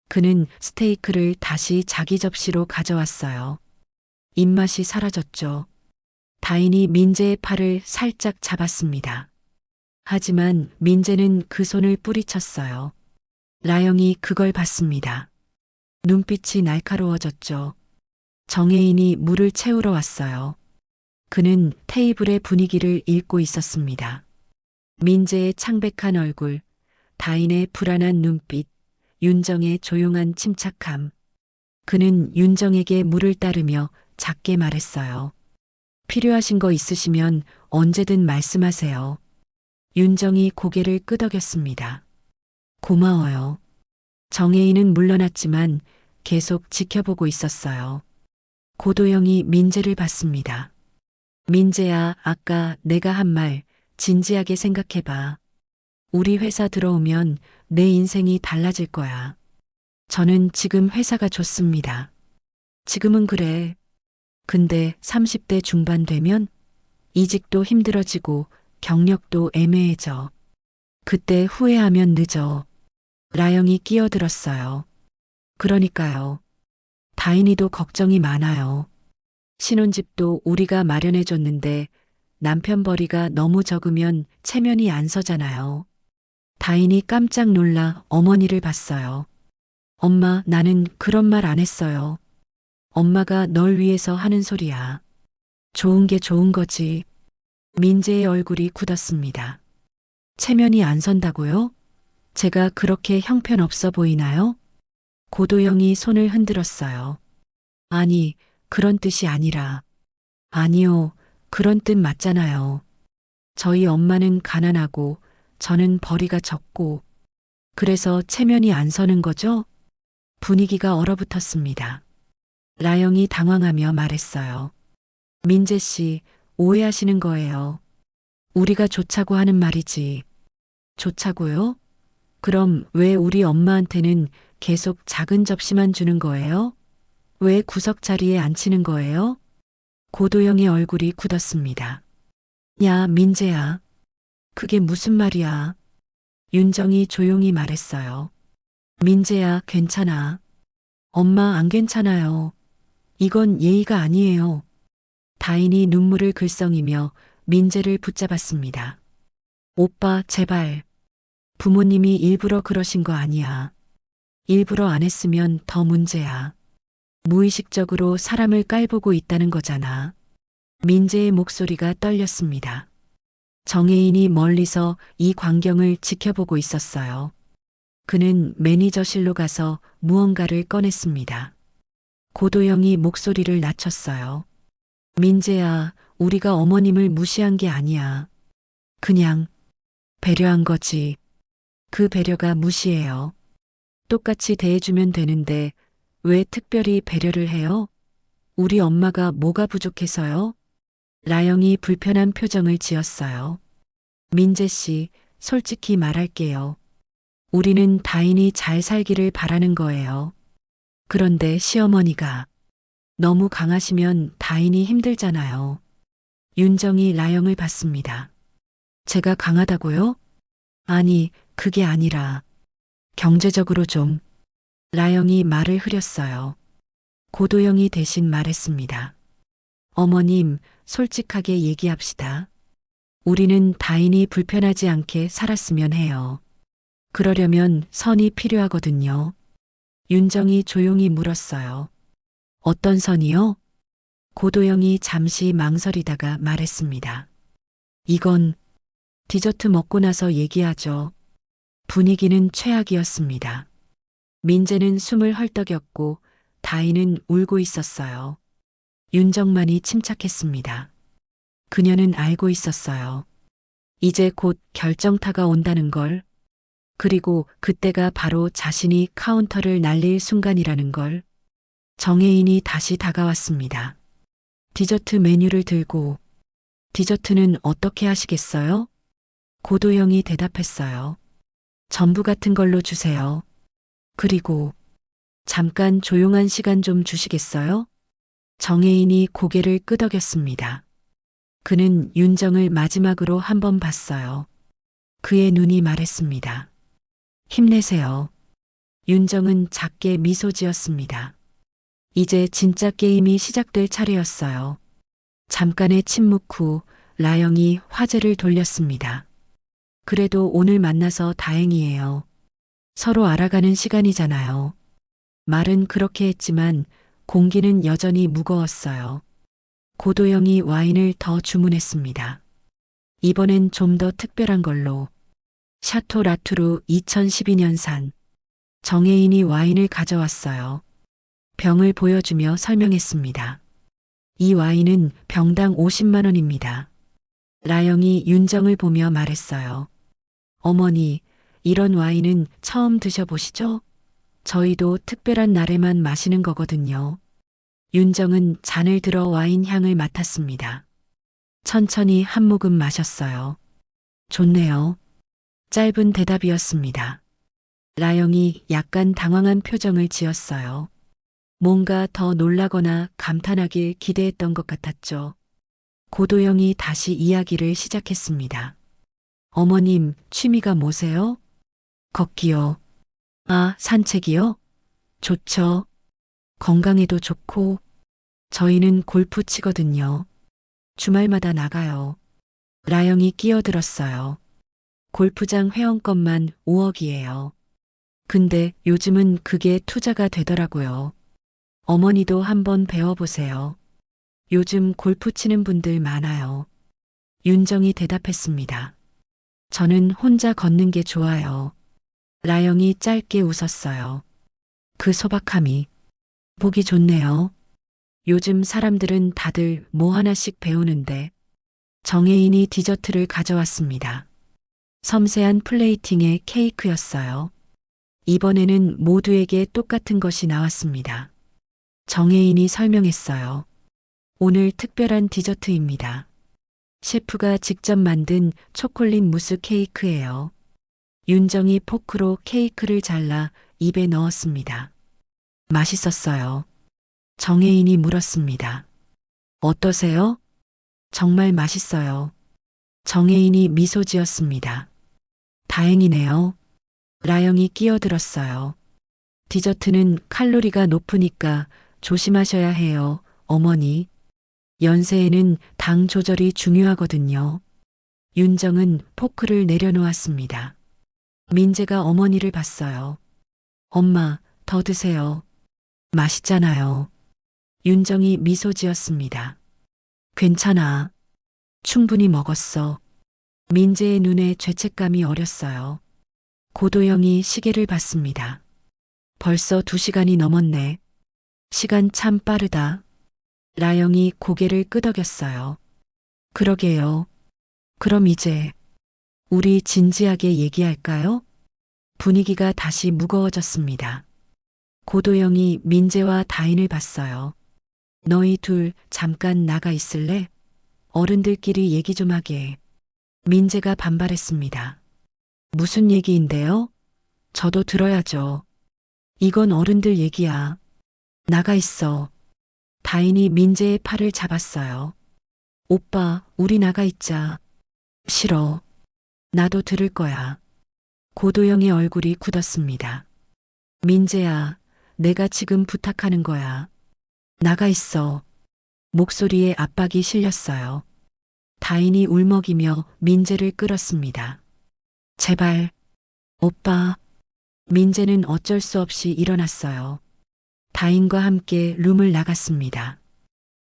그는 스테이크를 다시 자기 접시로 가져왔어요. 입맛이 사라졌죠. 다인이 민재의 팔을 살짝 잡았습니다. 하지만 민재는 그 손을 뿌리쳤어요. 라영이 그걸 봤습니다. 눈빛이 날카로워졌죠. 정혜인이 물을 채우러 왔어요. 그는 테이블의 분위기를 읽고 있었습니다. 민재의 창백한 얼굴, 다인의 불안한 눈빛, 윤정의 조용한 침착함. 그는 윤정에게 물을 따르며 작게 말했어요. 필요하신 거 있으시면 언제든 말씀하세요. 윤정이 고개를 끄덕였습니다. 고마워요. 정혜인은 물러났지만 계속 지켜보고 있었어요. 고도영이 민재를 봤습니다. 민재야, 아까 내가 한 말 진지하게 생각해봐. 우리 회사 들어오면 내 인생이 달라질 거야. 저는 지금 회사가 좋습니다. 지금은 그래. 근데 30대 중반 되면 이직도 힘들어지고 경력도 애매해져. 그때 후회하면 늦어. 라영이 끼어들었어요. 그러니까요. 다인이도 걱정이 많아요. 신혼집도 우리가 마련해줬는데 남편 벌이가 너무 적으면 체면이 안 서잖아요. 다인이 깜짝 놀라 어머니를 봤어요. 엄마, 나는 그런 말 안 했어요. 엄마가 널 위해서 하는 소리야. 좋은 게 좋은 거지. 민재의 얼굴이 굳었습니다. 체면이 안 선다고요? 제가 그렇게 형편없어 보이나요? 고도영이 손을 흔들었어요. 아니, 그런 뜻이 아니라. 아니요, 그런 뜻 맞잖아요. 저희 엄마는 가난하고 저는 벌이가 적고 그래서 체면이 안 서는 거죠? 분위기가 얼어붙었습니다. 라영이 당황하며 말했어요. 민재 씨, 오해하시는 거예요. 우리가 좋자고 하는 말이지. 좋자고요? 그럼 왜 우리 엄마한테는 계속 작은 접시만 주는 거예요? 왜 구석 자리에 앉히는 거예요? 고도영의 얼굴이 굳었습니다. 야, 민재야. 그게 무슨 말이야? 윤정이 조용히 말했어요. 민재야, 괜찮아. 엄마 안 괜찮아요. 이건 예의가 아니에요. 다인이 눈물을 글썽이며 민재를 붙잡았습니다. 오빠, 제발. 부모님이 일부러 그러신 거 아니야. 일부러 안 했으면 더 문제야. 무의식적으로 사람을 깔보고 있다는 거잖아. 민재의 목소리가 떨렸습니다. 정혜인이 멀리서 이 광경을 지켜보고 있었어요. 그는 매니저실로 가서 무언가를 꺼냈습니다. 고도영이 목소리를 낮췄어요. 민재야, 우리가 어머님을 무시한 게 아니야. 그냥 배려한 거지. 그 배려가 무시해요. 똑같이 대해주면 되는데 왜 특별히 배려를 해요? 우리 엄마가 뭐가 부족해서요? 라영이 불편한 표정을 지었어요. 민재 씨, 솔직히 말할게요. 우리는 다인이 잘 살기를 바라는 거예요. 그런데 시어머니가 너무 강하시면 다인이 힘들잖아요. 윤정이 라영을 봤습니다. 제가 강하다고요? 아니, 그게 아니라 경제적으로 좀. 라영이 말을 흐렸어요. 고도영이 대신 말했습니다. 어머님, 솔직하게 얘기합시다. 우리는 다인이 불편하지 않게 살았으면 해요. 그러려면 선이 필요하거든요. 윤정이 조용히 물었어요. 어떤 선이요? 고도영이 잠시 망설이다가 말했습니다. 이건 디저트 먹고 나서 얘기하죠. 분위기는 최악이었습니다. 민재는 숨을 헐떡였고 다인은 울고 있었어요. 윤정만이 침착했습니다. 그녀는 알고 있었어요. 이제 곧 결정타가 온다는 걸. 그리고 그때가 바로 자신이 카운터를 날릴 순간이라는 걸. 정혜인이 다시 다가왔습니다. 디저트 메뉴를 들고 디저트는 어떻게 하시겠어요? 고도영이 대답했어요. 전부 같은 걸로 주세요. 그리고 잠깐 조용한 시간 좀 주시겠어요? 정혜인이 고개를 끄덕였습니다. 그는 윤정을 마지막으로 한 번 봤어요. 그의 눈이 말했습니다. 힘내세요. 윤정은 작게 미소 지었습니다. 이제 진짜 게임이 시작될 차례였어요. 잠깐의 침묵 후 라영이 화제를 돌렸습니다. 그래도 오늘 만나서 다행이에요. 서로 알아가는 시간이잖아요. 말은 그렇게 했지만 공기는 여전히 무거웠어요. 고도영이 와인을 더 주문했습니다. 이번엔 좀 더 특별한 걸로. 샤토 라투르 2012년산. 정혜인이 와인을 가져왔어요. 병을 보여주며 설명했습니다. 이 와인은 병당 50만 원입니다. 라영이 윤정을 보며 말했어요. 어머니, 이런 와인은 처음 드셔보시죠? 저희도 특별한 날에만 마시는 거거든요. 윤정은 잔을 들어 와인 향을 맡았습니다. 천천히 한 모금 마셨어요. 좋네요. 짧은 대답이었습니다. 라영이 약간 당황한 표정을 지었어요. 뭔가 더 놀라거나 감탄하길 기대했던 것 같았죠. 고도영이 다시 이야기를 시작했습니다. 어머님, 취미가 뭐세요? 걷기요. 아, 산책이요? 좋죠. 건강에도 좋고. 저희는 골프 치거든요. 주말마다 나가요. 라영이 끼어들었어요. 골프장 회원권만 5억이에요. 근데 요즘은 그게 투자가 되더라고요. 어머니도 한번 배워보세요. 요즘 골프 치는 분들 많아요. 윤정이 대답했습니다. 저는 혼자 걷는 게 좋아요. 라영이 짧게 웃었어요. 그 소박함이 보기 좋네요. 요즘 사람들은 다들 뭐 하나씩 배우는데. 정혜인이 디저트를 가져왔습니다. 섬세한 플레이팅의 케이크였어요. 이번에는 모두에게 똑같은 것이 나왔습니다. 정혜인이 설명했어요. 오늘 특별한 디저트입니다. 셰프가 직접 만든 초콜릿 무스 케이크예요. 윤정이 포크로 케이크를 잘라 입에 넣었습니다. 맛있었어요. 정혜인이 물었습니다. 어떠세요? 정말 맛있어요. 정혜인이 미소 지었습니다. 다행이네요. 라영이 끼어들었어요. 디저트는 칼로리가 높으니까 조심하셔야 해요, 어머니. 연세에는 당 조절이 중요하거든요. 윤정은 포크를 내려놓았습니다. 민재가 어머니를 봤어요. 엄마, 더 드세요. 맛있잖아요. 윤정이 미소 지었습니다. 괜찮아. 충분히 먹었어. 민재의 눈에 죄책감이 어렸어요. 고도영이 시계를 봤습니다. 벌써 2시간이 넘었네. 시간 참 빠르다. 라영이 고개를 끄덕였어요. 그러게요. 그럼 이제 우리 진지하게 얘기할까요? 분위기가 다시 무거워졌습니다. 고도영이 민재와 다인을 봤어요. 너희 둘 잠깐 나가 있을래? 어른들끼리 얘기 좀 하게. 민재가 반발했습니다. 무슨 얘기인데요? 저도 들어야죠. 이건 어른들 얘기야. 나가 있어. 다인이 민재의 팔을 잡았어요. 오빠, 우리 나가 있자. 싫어. 나도 들을 거야. 고도영의 얼굴이 굳었습니다. 민재야, 내가 지금 부탁하는 거야. 나가 있어. 목소리에 압박이 실렸어요. 다인이 울먹이며 민재를 끌었습니다. 제발. 오빠. 민재는 어쩔 수 없이 일어났어요. 다인과 함께 룸을 나갔습니다.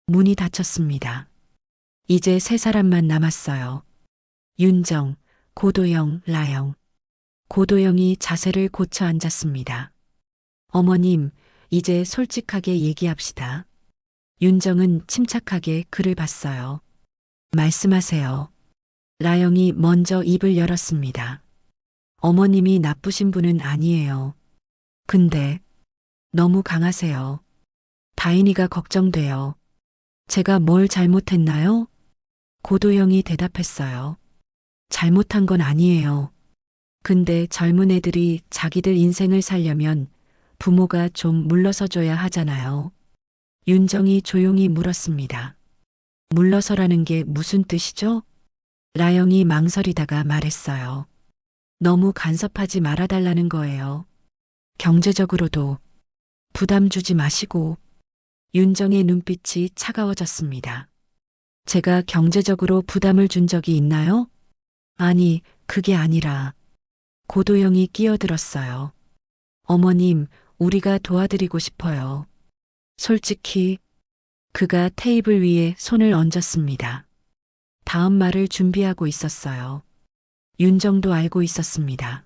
문이 닫혔습니다. 이제 3사람만 남았어요. 윤정, 고도영, 라영. 고도영이 자세를 고쳐 앉았습니다. 어머님, 이제 솔직하게 얘기합시다. 윤정은 침착하게 그를 봤어요. 말씀하세요. 라영이 먼저 입을 열었습니다. 어머님이 나쁘신 분은 아니에요. 근데 너무 강하세요. 다인이가 걱정돼요. 제가 뭘 잘못했나요? 고도영이 대답했어요. 잘못한 건 아니에요. 근데 젊은 애들이 자기들 인생을 살려면 부모가 좀 물러서줘야 하잖아요. 윤정이 조용히 물었습니다. 물러서라는 게 무슨 뜻이죠? 라영이 망설이다가 말했어요. 너무 간섭하지 말아달라는 거예요. 경제적으로도 부담 주지 마시고. 윤정의 눈빛이 차가워졌습니다. 제가 경제적으로 부담을 준 적이 있나요? 아니, 그게 아니라. 고도영이 끼어들었어요. 어머님, 우리가 도와드리고 싶어요. 솔직히. 그가 테이블 위에 손을 얹었습니다. 다음 말을 준비하고 있었어요. 윤정도 알고 있었습니다.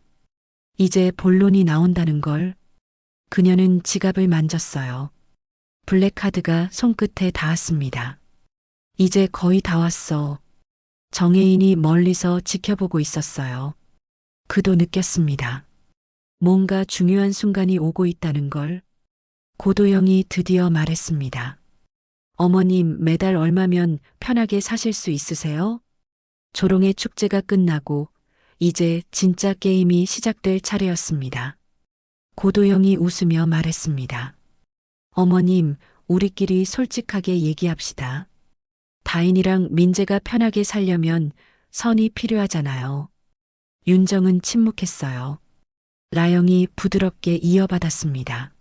이제 본론이 나온다는 걸. 그녀는 지갑을 만졌어요. 블랙카드가 손끝에 닿았습니다. 이제 거의 다 왔어. 정혜인이 멀리서 지켜보고 있었어요. 그도 느꼈습니다. 뭔가 중요한 순간이 오고 있다는 걸. 고도영이 드디어 말했습니다. 어머님, 매달 얼마면 편하게 사실 수 있으세요? 조롱의 축제가 끝나고 이제 진짜 게임이 시작될 차례였습니다. 고도영이 웃으며 말했습니다. 어머님, 우리끼리 솔직하게 얘기합시다. 다인이랑 민재가 편하게 살려면 선이 필요하잖아요. 윤정은 침묵했어요. 라영이 부드럽게 이어받았습니다.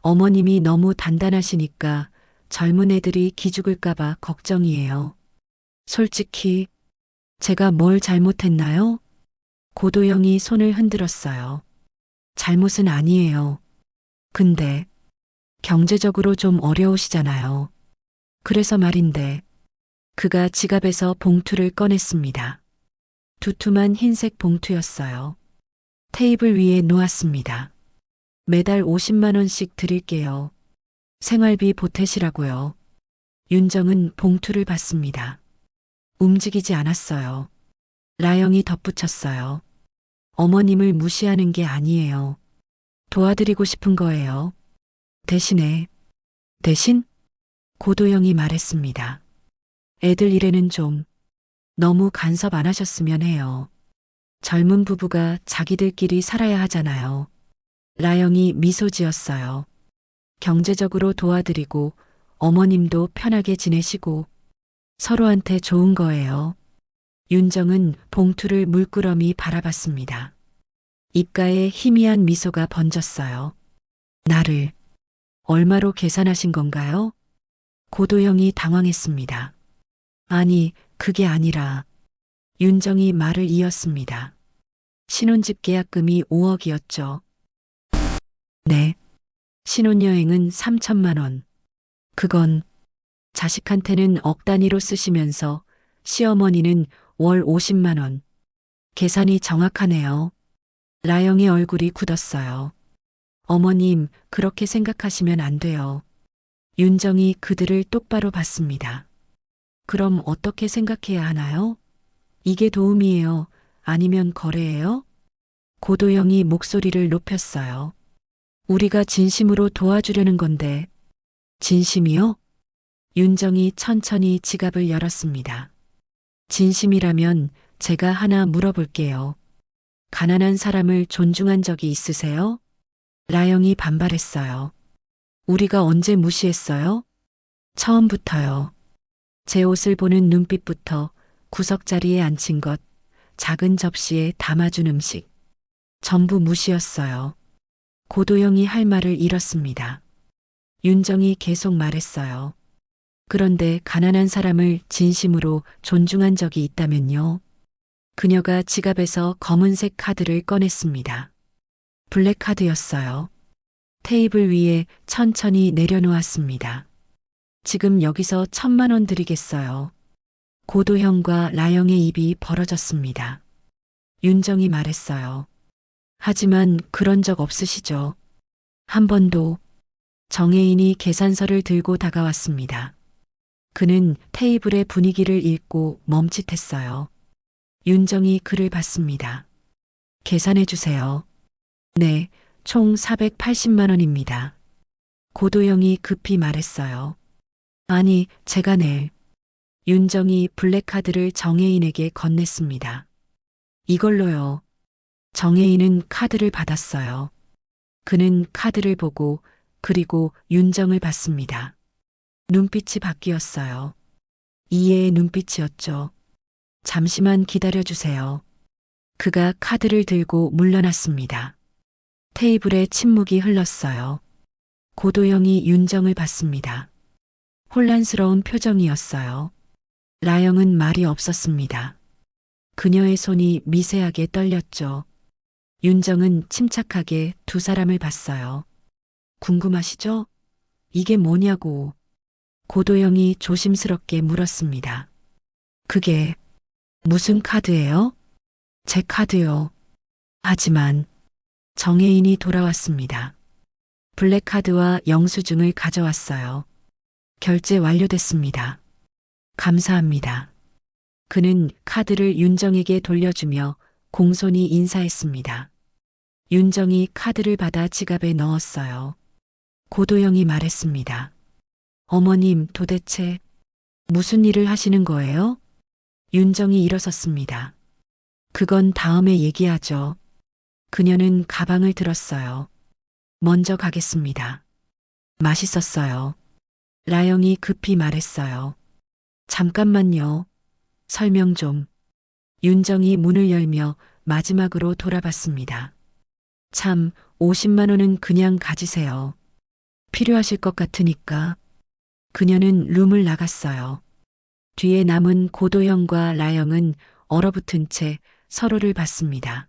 어머님이 너무 단단하시니까 젊은 애들이 기죽을까봐 걱정이에요. 솔직히 제가 뭘 잘못했나요? 고도영이 손을 흔들었어요. 잘못은 아니에요. 근데 경제적으로 좀 어려우시잖아요. 그래서 말인데. 그가 지갑에서 봉투를 꺼냈습니다. 두툼한 흰색 봉투였어요. 테이블 위에 놓았습니다. 매달 50만 원씩 드릴게요. 생활비 보태시라고요. 윤정은 봉투를 받습니다. 움직이지 않았어요. 라영이 덧붙였어요. 어머님을 무시하는 게 아니에요. 도와드리고 싶은 거예요. 대신? 고도영이 말했습니다. 애들 일에는 좀 너무 간섭 안 하셨으면 해요. 젊은 부부가 자기들끼리 살아야 하잖아요. 라영이 미소 지었어요. 경제적으로 도와드리고 어머님도 편하게 지내시고 서로한테 좋은 거예요. 윤정은 봉투를 물끄러미 바라봤습니다. 입가에 희미한 미소가 번졌어요. 나를 얼마로 계산하신 건가요? 고도영이 당황했습니다. 아니, 그게 아니라 윤정이 말을 이었습니다. 신혼집 계약금이 5억이었죠. 네. 신혼여행은 3천만 원. 그건 자식한테는 억 단위로 쓰시면서 시어머니는 월 50만 원. 계산이 정확하네요. 라영의 얼굴이 굳었어요. 어머님, 그렇게 생각하시면 안 돼요. 윤정이 그들을 똑바로 봤습니다. 그럼 어떻게 생각해야 하나요? 이게 도움이에요? 아니면 거래예요? 고도영이 목소리를 높였어요. 우리가 진심으로 도와주려는 건데. 진심이요? 윤정이 천천히 지갑을 열었습니다. 진심이라면 제가 하나 물어볼게요. 가난한 사람을 존중한 적이 있으세요? 라영이 반발했어요. 우리가 언제 무시했어요? 처음부터요. 제 옷을 보는 눈빛부터 구석자리에 앉힌 것, 작은 접시에 담아준 음식. 전부 무시였어요. 고도영이 할 말을 잃었습니다. 윤정이 계속 말했어요. 그런데 가난한 사람을 진심으로 존중한 적이 있다면요. 그녀가 지갑에서 검은색 카드를 꺼냈습니다. 블랙카드였어요. 테이블 위에 천천히 내려놓았습니다. 지금 여기서 1,000만 원 드리겠어요. 고도형과 라영의 입이 벌어졌습니다. 윤정이 말했어요. 하지만 그런 적 없으시죠? 한 번도. 정혜인이 계산서를 들고 다가왔습니다. 그는 테이블의 분위기를 읽고 멈칫했어요. 윤정이 그를 봤습니다. 계산해 주세요. 네, 총 480만 원입니다. 고도영이 급히 말했어요. 아니, 제가 낼. 윤정이 블랙카드를 정혜인에게 건넸습니다. 이걸로요. 정혜인은 카드를 받았어요. 그는 카드를 보고 그리고 윤정을 봤습니다. 눈빛이 바뀌었어요. 이해의 눈빛이었죠. 잠시만 기다려주세요. 그가 카드를 들고 물러났습니다. 테이블에 침묵이 흘렀어요. 고도영이 윤정을 봤습니다. 혼란스러운 표정이었어요. 라영은 말이 없었습니다. 그녀의 손이 미세하게 떨렸죠. 윤정은 침착하게 두 사람을 봤어요. 궁금하시죠? 이게 뭐냐고. 고도영이 조심스럽게 물었습니다. 그게 무슨 카드예요? 제 카드요. 하지만 정혜인이 돌아왔습니다. 블랙카드와 영수증을 가져왔어요. 결제 완료됐습니다. 감사합니다. 그는 카드를 윤정에게 돌려주며 공손히 인사했습니다. 윤정이 카드를 받아 지갑에 넣었어요. 고도영이 말했습니다. 어머님, 도대체 무슨 일을 하시는 거예요? 윤정이 일어섰습니다. 그건 다음에 얘기하죠. 그녀는 가방을 들었어요. 먼저 가겠습니다. 맛있었어요. 라영이 급히 말했어요. 잠깐만요. 설명 좀. 윤정이 문을 열며 마지막으로 돌아봤습니다. 참, 50만 원은 그냥 가지세요. 필요하실 것 같으니까. 그녀는 룸을 나갔어요. 뒤에 남은 고도영과 라영은 얼어붙은 채 서로를 봤습니다.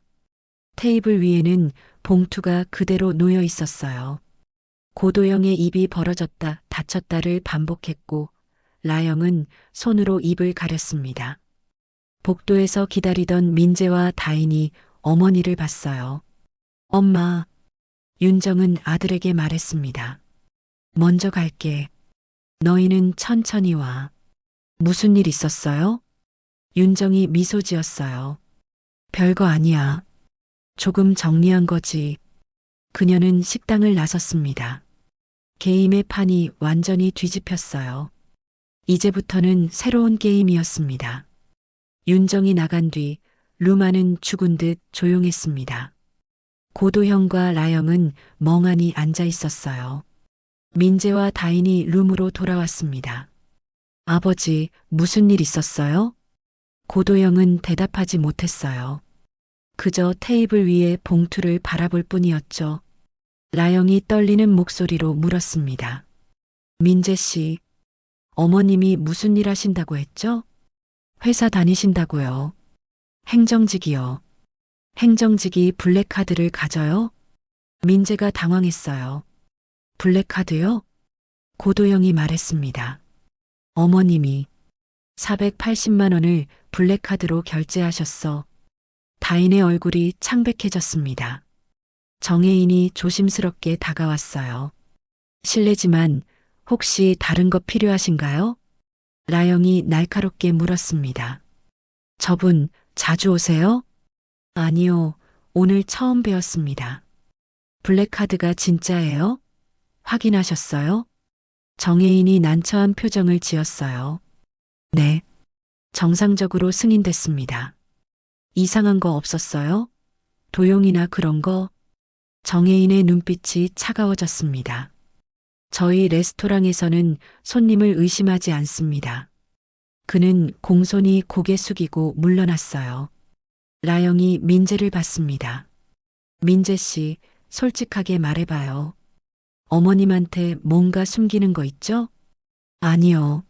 테이블 위에는 봉투가 그대로 놓여 있었어요. 고도영의 입이 벌어졌다 닫혔다를 반복했고 라영은 손으로 입을 가렸습니다. 복도에서 기다리던 민재와 다인이 어머니를 봤어요. 엄마, 윤정은 아들에게 말했습니다. 먼저 갈게. 너희는 천천히 와. 무슨 일 있었어요? 윤정이 미소 지었어요. 별거 아니야. 조금 정리한 거지. 그녀는 식당을 나섰습니다. 게임의 판이 완전히 뒤집혔어요. 이제부터는 새로운 게임이었습니다. 윤정이 나간 뒤 루마는 죽은 듯 조용했습니다. 고도형과 라영은 멍하니 앉아 있었어요. 민재와 다인이 룸으로 돌아왔습니다. 아버지, 무슨 일 있었어요? 고도영은 대답하지 못했어요. 그저 테이블 위에 봉투를 바라볼 뿐이었죠. 라영이 떨리는 목소리로 물었습니다. 민재 씨, 어머님이 무슨 일 하신다고 했죠? 회사 다니신다고요. 행정직이요. 행정직이 블랙카드를 가져요? 민재가 당황했어요. 블랙카드요? 고도영이 말했습니다. 어머님이 480만 원을 블랙카드로 결제하셨어. 다인의 얼굴이 창백해졌습니다. 정혜인이 조심스럽게 다가왔어요. 실례지만 혹시 다른 거 필요하신가요? 라영이 날카롭게 물었습니다. 저분 자주 오세요? 아니요, 오늘 처음 뵈었습니다. 블랙카드가 진짜예요? 확인하셨어요? 정혜인이 난처한 표정을 지었어요. 네, 정상적으로 승인됐습니다. 이상한 거 없었어요? 도용이나 그런 거? 정혜인의 눈빛이 차가워졌습니다. 저희 레스토랑에서는 손님을 의심하지 않습니다. 그는 공손히 고개 숙이고 물러났어요. 라영이 민재를 봤습니다. 민재 씨, 솔직하게 말해봐요. 어머님한테 뭔가 숨기는 거 있죠? 아니요.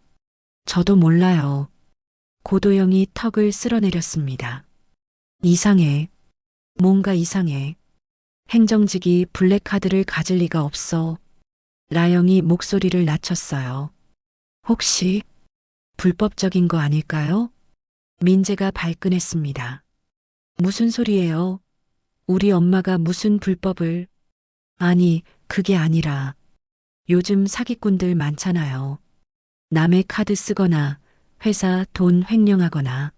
저도 몰라요. 고도영이 턱을 쓸어내렸습니다. 이상해. 뭔가 이상해. 행정직이 블랙카드를 가질 리가 없어. 라영이 목소리를 낮췄어요. 혹시 불법적인 거 아닐까요? 민재가 발끈했습니다. 무슨 소리예요? 우리 엄마가 무슨 불법을... 아니, 그게 아니라 요즘 사기꾼들 많잖아요. 남의 카드 쓰거나 회사 돈 횡령하거나.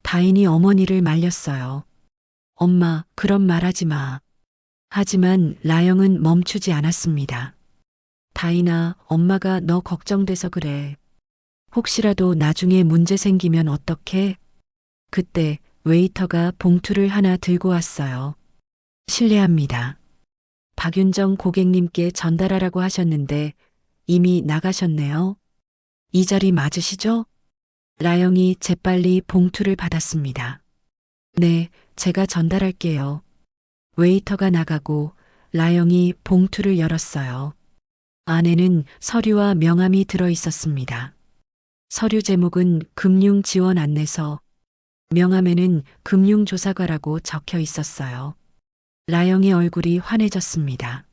다인이 어머니를 말렸어요. 엄마, 그런 말 하지 마. 하지만 라영은 멈추지 않았습니다. 다인아, 엄마가 너 걱정돼서 그래. 혹시라도 나중에 문제 생기면 어떡해? 그때 웨이터가 봉투를 하나 들고 왔어요. 실례합니다. 박윤정 고객님께 전달하라고 하셨는데 이미 나가셨네요. 이 자리 맞으시죠? 라영이 재빨리 봉투를 받았습니다. 네, 제가 전달할게요. 웨이터가 나가고 라영이 봉투를 열었어요. 안에는 서류와 명함이 들어 있었습니다. 서류 제목은 금융지원 안내서, 명함에는 금융조사과라고 적혀 있었어요. 라영의 얼굴이 환해졌습니다.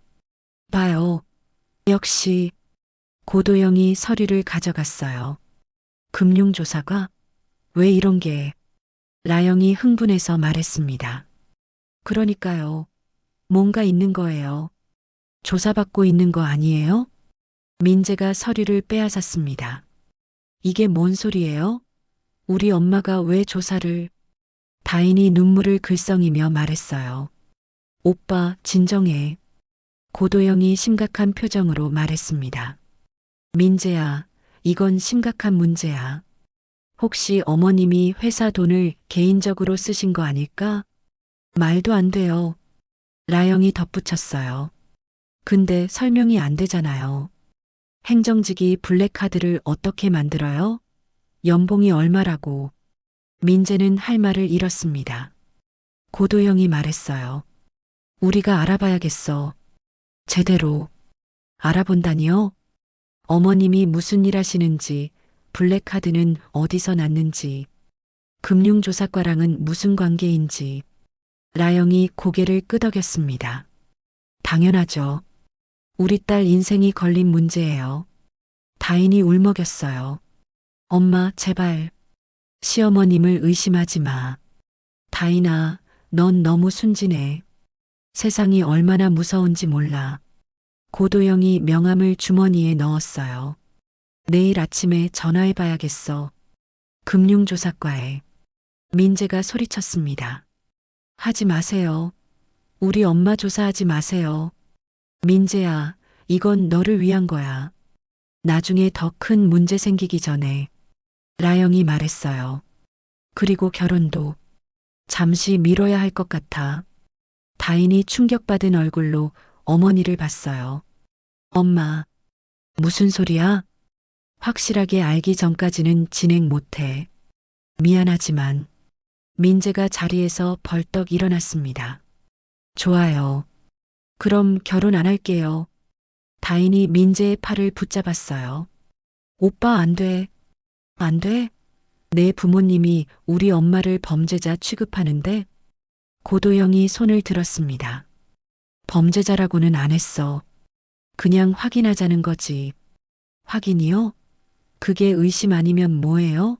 봐요. 역시 고도영이 서류를 가져갔어요. 금융조사과? 왜 이런 게? 라영이 흥분해서 말했습니다. 그러니까요. 뭔가 있는 거예요. 조사받고 있는 거 아니에요? 민재가 서류를 빼앗았습니다. 이게 뭔 소리예요? 우리 엄마가 왜 조사를... 다인이 눈물을 글썽이며 말했어요. 오빠, 진정해. 고도영이 심각한 표정으로 말했습니다. 민재야, 이건 심각한 문제야. 혹시 어머님이 회사 돈을 개인적으로 쓰신 거 아닐까? 말도 안 돼요. 라영이 덧붙였어요. 근데 설명이 안 되잖아요. 행정직이 블랙카드를 어떻게 만들어요? 연봉이 얼마라고. 민재는 할 말을 잃었습니다. 고도영이 말했어요. 우리가 알아봐야겠어. 제대로. 알아본다니요? 어머님이 무슨 일 하시는지, 블랙카드는 어디서 났는지, 금융조사과랑은 무슨 관계인지. 라영이 고개를 끄덕였습니다. 당연하죠. 우리 딸 인생이 걸린 문제예요. 다인이 울먹였어요. 엄마, 제발. 시어머님을 의심하지 마. 다인아, 넌 너무 순진해. 세상이 얼마나 무서운지 몰라. 고도영이 명함을 주머니에 넣었어요. 내일 아침에 전화해봐야겠어. 금융조사과에. 민재가 소리쳤습니다. 하지 마세요. 우리 엄마 조사하지 마세요. 민재야, 이건 너를 위한 거야. 나중에 더 큰 문제 생기기 전에. 라영이 말했어요. 그리고 결혼도 잠시 미뤄야 할 것 같아. 다인이 충격받은 얼굴로 어머니를 봤어요. 엄마, 무슨 소리야? 확실하게 알기 전까지는 진행 못해. 미안하지만 민재가 자리에서 벌떡 일어났습니다. 좋아요. 그럼 결혼 안 할게요. 다인이 민재의 팔을 붙잡았어요. 오빠 안 돼. 안 돼? 내 부모님이 우리 엄마를 범죄자 취급하는데 고도영이 손을 들었습니다. 범죄자라고는 안 했어. 그냥 확인하자는 거지. 확인이요? 그게 의심 아니면 뭐예요?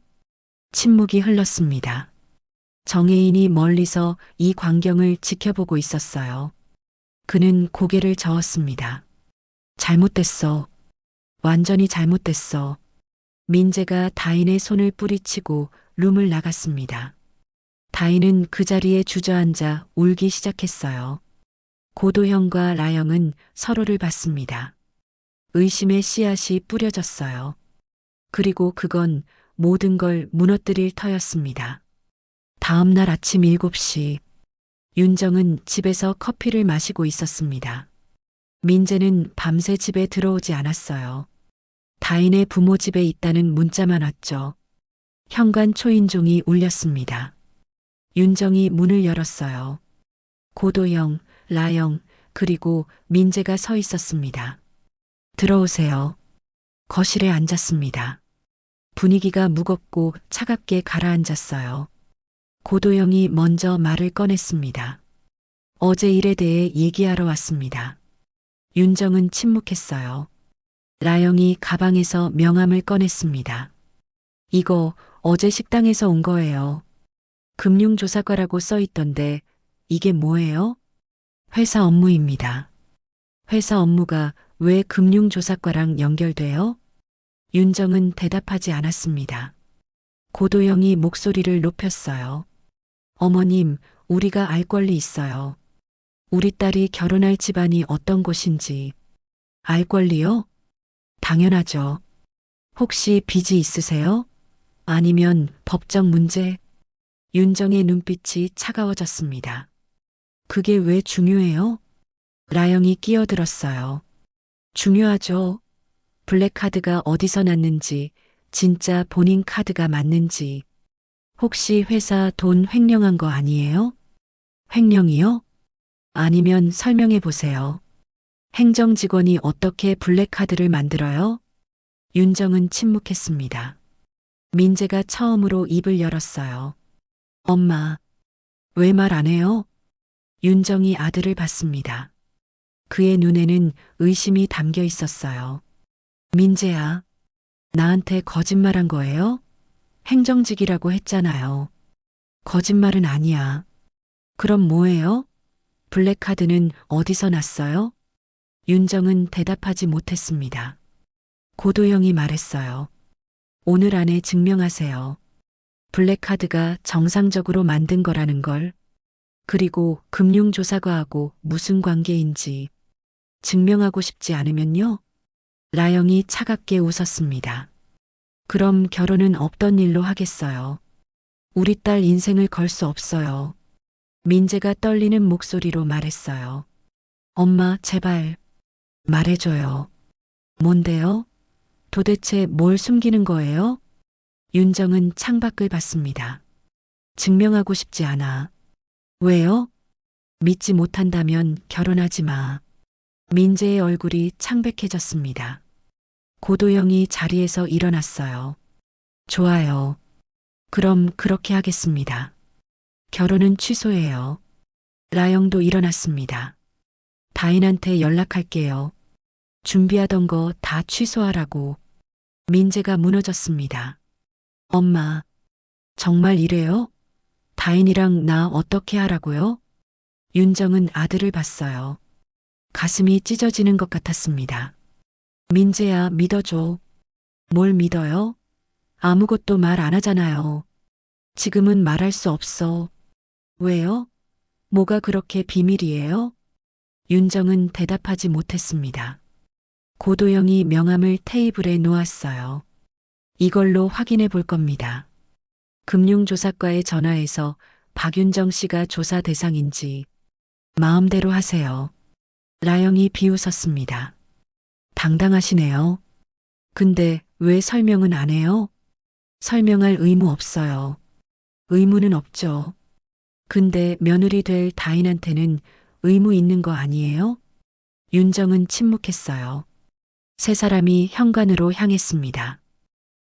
침묵이 흘렀습니다. 정혜인이 멀리서 이 광경을 지켜보고 있었어요. 그는 고개를 저었습니다. 잘못됐어. 완전히 잘못됐어. 민재가 다인의 손을 뿌리치고 룸을 나갔습니다. 다인은 그 자리에 주저앉아 울기 시작했어요. 고도형과 라영은 서로를 봤습니다. 의심의 씨앗이 뿌려졌어요. 그리고 그건 모든 걸 무너뜨릴 터였습니다. 다음 날 아침 7시, 윤정은 집에서 커피를 마시고 있었습니다. 민재는 밤새 집에 들어오지 않았어요. 다인의 부모 집에 있다는 문자만 왔죠. 현관 초인종이 울렸습니다. 윤정이 문을 열었어요. 고도영, 라영, 그리고 민재가 서 있었습니다. 들어오세요. 거실에 앉았습니다. 분위기가 무겁고 차갑게 가라앉았어요. 고도영이 먼저 말을 꺼냈습니다. 어제 일에 대해 얘기하러 왔습니다. 윤정은 침묵했어요. 라영이 가방에서 명함을 꺼냈습니다. 이거 어제 식당에서 온 거예요. 금융조사과라고 써 있던데 이게 뭐예요? 회사 업무입니다. 회사 업무가 왜 금융조사과랑 연결돼요? 윤정은 대답하지 않았습니다. 고도영이 목소리를 높였어요. 어머님, 우리가 알 권리 있어요. 우리 딸이 결혼할 집안이 어떤 곳인지. 알 권리요? 당연하죠. 혹시 빚이 있으세요? 아니면 법적 문제? 윤정의 눈빛이 차가워졌습니다. 그게 왜 중요해요? 라영이 끼어들었어요. 중요하죠. 블랙카드가 어디서 났는지, 진짜 본인 카드가 맞는지. 혹시 회사 돈 횡령한 거 아니에요? 횡령이요? 아니면 설명해 보세요. 행정직원이 어떻게 블랙카드를 만들어요? 윤정은 침묵했습니다. 민재가 처음으로 입을 열었어요. 엄마, 왜 말 안 해요? 윤정이 아들을 봤습니다. 그의 눈에는 의심이 담겨 있었어요. 민재야, 나한테 거짓말한 거예요? 행정직이라고 했잖아요. 거짓말은 아니야. 그럼 뭐예요? 블랙카드는 어디서 났어요? 윤정은 대답하지 못했습니다. 고도영이 말했어요. 오늘 안에 증명하세요. 블랙카드가 정상적으로 만든 거라는 걸. 그리고 금융조사과하고 무슨 관계인지 증명하고 싶지 않으면요? 라영이 차갑게 웃었습니다. 그럼 결혼은 없던 일로 하겠어요. 우리 딸 인생을 걸 수 없어요. 민재가 떨리는 목소리로 말했어요. 엄마, 제발 말해줘요. 뭔데요? 도대체 뭘 숨기는 거예요? 윤정은 창밖을 봤습니다. 증명하고 싶지 않아. 왜요? 믿지 못한다면 결혼하지 마. 민재의 얼굴이 창백해졌습니다. 고도영이 자리에서 일어났어요. 좋아요. 그럼 그렇게 하겠습니다. 결혼은 취소해요. 라영도 일어났습니다. 다인한테 연락할게요. 준비하던 거 다 취소하라고. 민재가 무너졌습니다. 엄마, 정말 이래요? 다인이랑 나 어떻게 하라고요? 윤정은 아들을 봤어요. 가슴이 찢어지는 것 같았습니다. 민재야, 믿어줘. 뭘 믿어요? 아무것도 말 안 하잖아요. 지금은 말할 수 없어. 왜요? 뭐가 그렇게 비밀이에요? 윤정은 대답하지 못했습니다. 고도영이 명함을 테이블에 놓았어요. 이걸로 확인해 볼 겁니다. 금융조사과에 전화해서 박윤정 씨가 조사 대상인지 마음대로 하세요. 라영이 비웃었습니다. 당당하시네요. 근데 왜 설명은 안 해요? 설명할 의무 없어요. 의무는 없죠. 근데 며느리 될 다인한테는 의무 있는 거 아니에요? 윤정은 침묵했어요. 세 사람이 현관으로 향했습니다.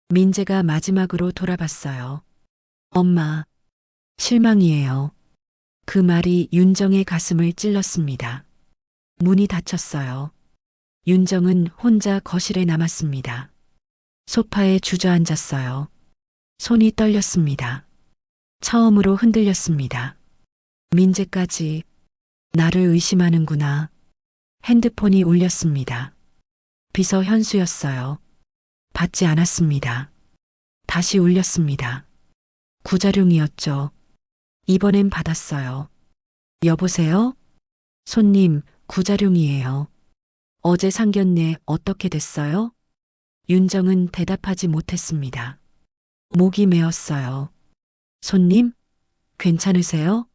민재가 마지막으로 돌아봤어요. 엄마, 실망이에요. 그 말이 윤정의 가슴을 찔렀습니다. 문이 닫혔어요. 윤정은 혼자 거실에 남았습니다. 소파에 주저앉았어요. 손이 떨렸습니다. 처음으로 흔들렸습니다. 민재까지 나를 의심하는구나. 핸드폰이 울렸습니다. 비서 현수였어요. 받지 않았습니다. 다시 울렸습니다. 구자룡이었죠. 이번엔 받았어요. 여보세요? 손님, 구자룡이에요. 어제 상견례 어떻게 됐어요? 윤정은 대답하지 못했습니다. 목이 메었어요. 손님? 괜찮으세요?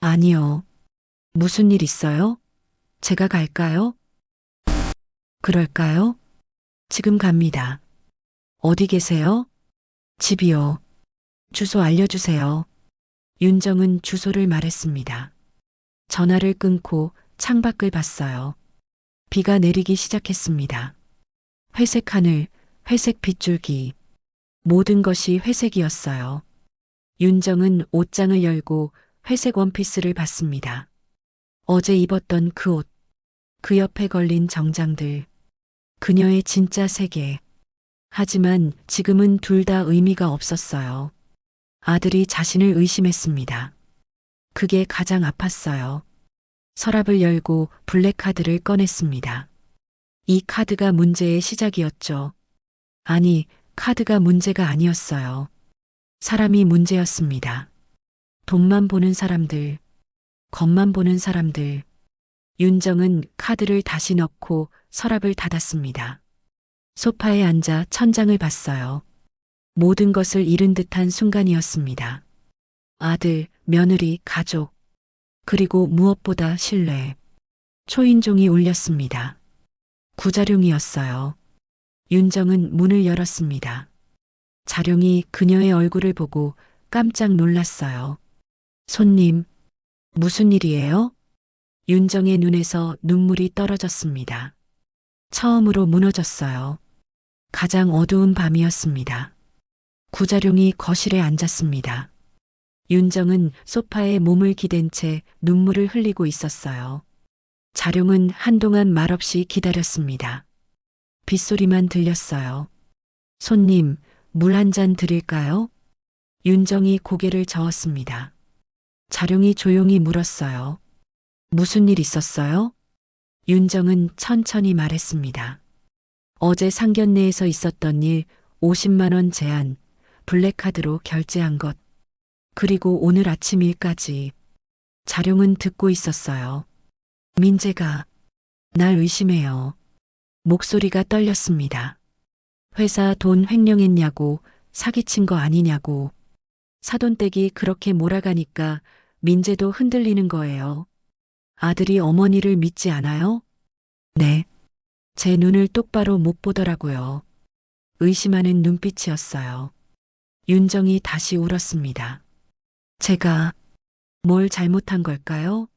아니요. 무슨 일 있어요? 제가 갈까요? 그럴까요? 지금 갑니다. 어디 계세요? 집이요. 주소 알려주세요. 윤정은 주소를 말했습니다. 전화를 끊고 창밖을 봤어요. 비가 내리기 시작했습니다. 회색 하늘, 회색 빗줄기. 모든 것이 회색이었어요. 윤정은 옷장을 열고 회색 원피스를 봤습니다. 어제 입었던 그 옷, 그 옆에 걸린 정장들, 그녀의 진짜 세계. 하지만 지금은 둘 다 의미가 없었어요. 아들이 자신을 의심했습니다. 그게 가장 아팠어요. 서랍을 열고 블랙카드를 꺼냈습니다. 이 카드가 문제의 시작이었죠. 아니, 카드가 문제가 아니었어요. 사람이 문제였습니다. 돈만 보는 사람들, 겉만 보는 사람들. 윤정은 카드를 다시 넣고 서랍을 닫았습니다. 소파에 앉아 천장을 봤어요. 모든 것을 잃은 듯한 순간이었습니다. 아들, 며느리, 가족, 그리고 무엇보다 신뢰. 초인종이 울렸습니다. 구자룡이었어요. 윤정은 문을 열었습니다. 자룡이 그녀의 얼굴을 보고 깜짝 놀랐어요. 손님, 무슨 일이에요? 윤정의 눈에서 눈물이 떨어졌습니다. 처음으로 무너졌어요. 가장 어두운 밤이었습니다. 구자룡이 거실에 앉았습니다. 윤정은 소파에 몸을 기댄 채 눈물을 흘리고 있었어요. 자룡은 한동안 말없이 기다렸습니다. 빗소리만 들렸어요. 손님, 물 한 잔 드릴까요? 윤정이 고개를 저었습니다. 자룡이 조용히 물었어요. 무슨 일 있었어요? 윤정은 천천히 말했습니다. 어제 상견례에서 있었던 일, 50만 원 제한, 블랙카드로 결제한 것, 그리고 오늘 아침 일까지. 자룡은 듣고 있었어요. 민재가 날 의심해요. 목소리가 떨렸습니다. 회사 돈 횡령했냐고, 사기친 거 아니냐고. 사돈댁이 그렇게 몰아가니까 민재도 흔들리는 거예요. 아들이 어머니를 믿지 않아요? 네. 제 눈을 똑바로 못 보더라고요. 의심하는 눈빛이었어요. 윤정이 다시 울었습니다. 제가 뭘 잘못한 걸까요?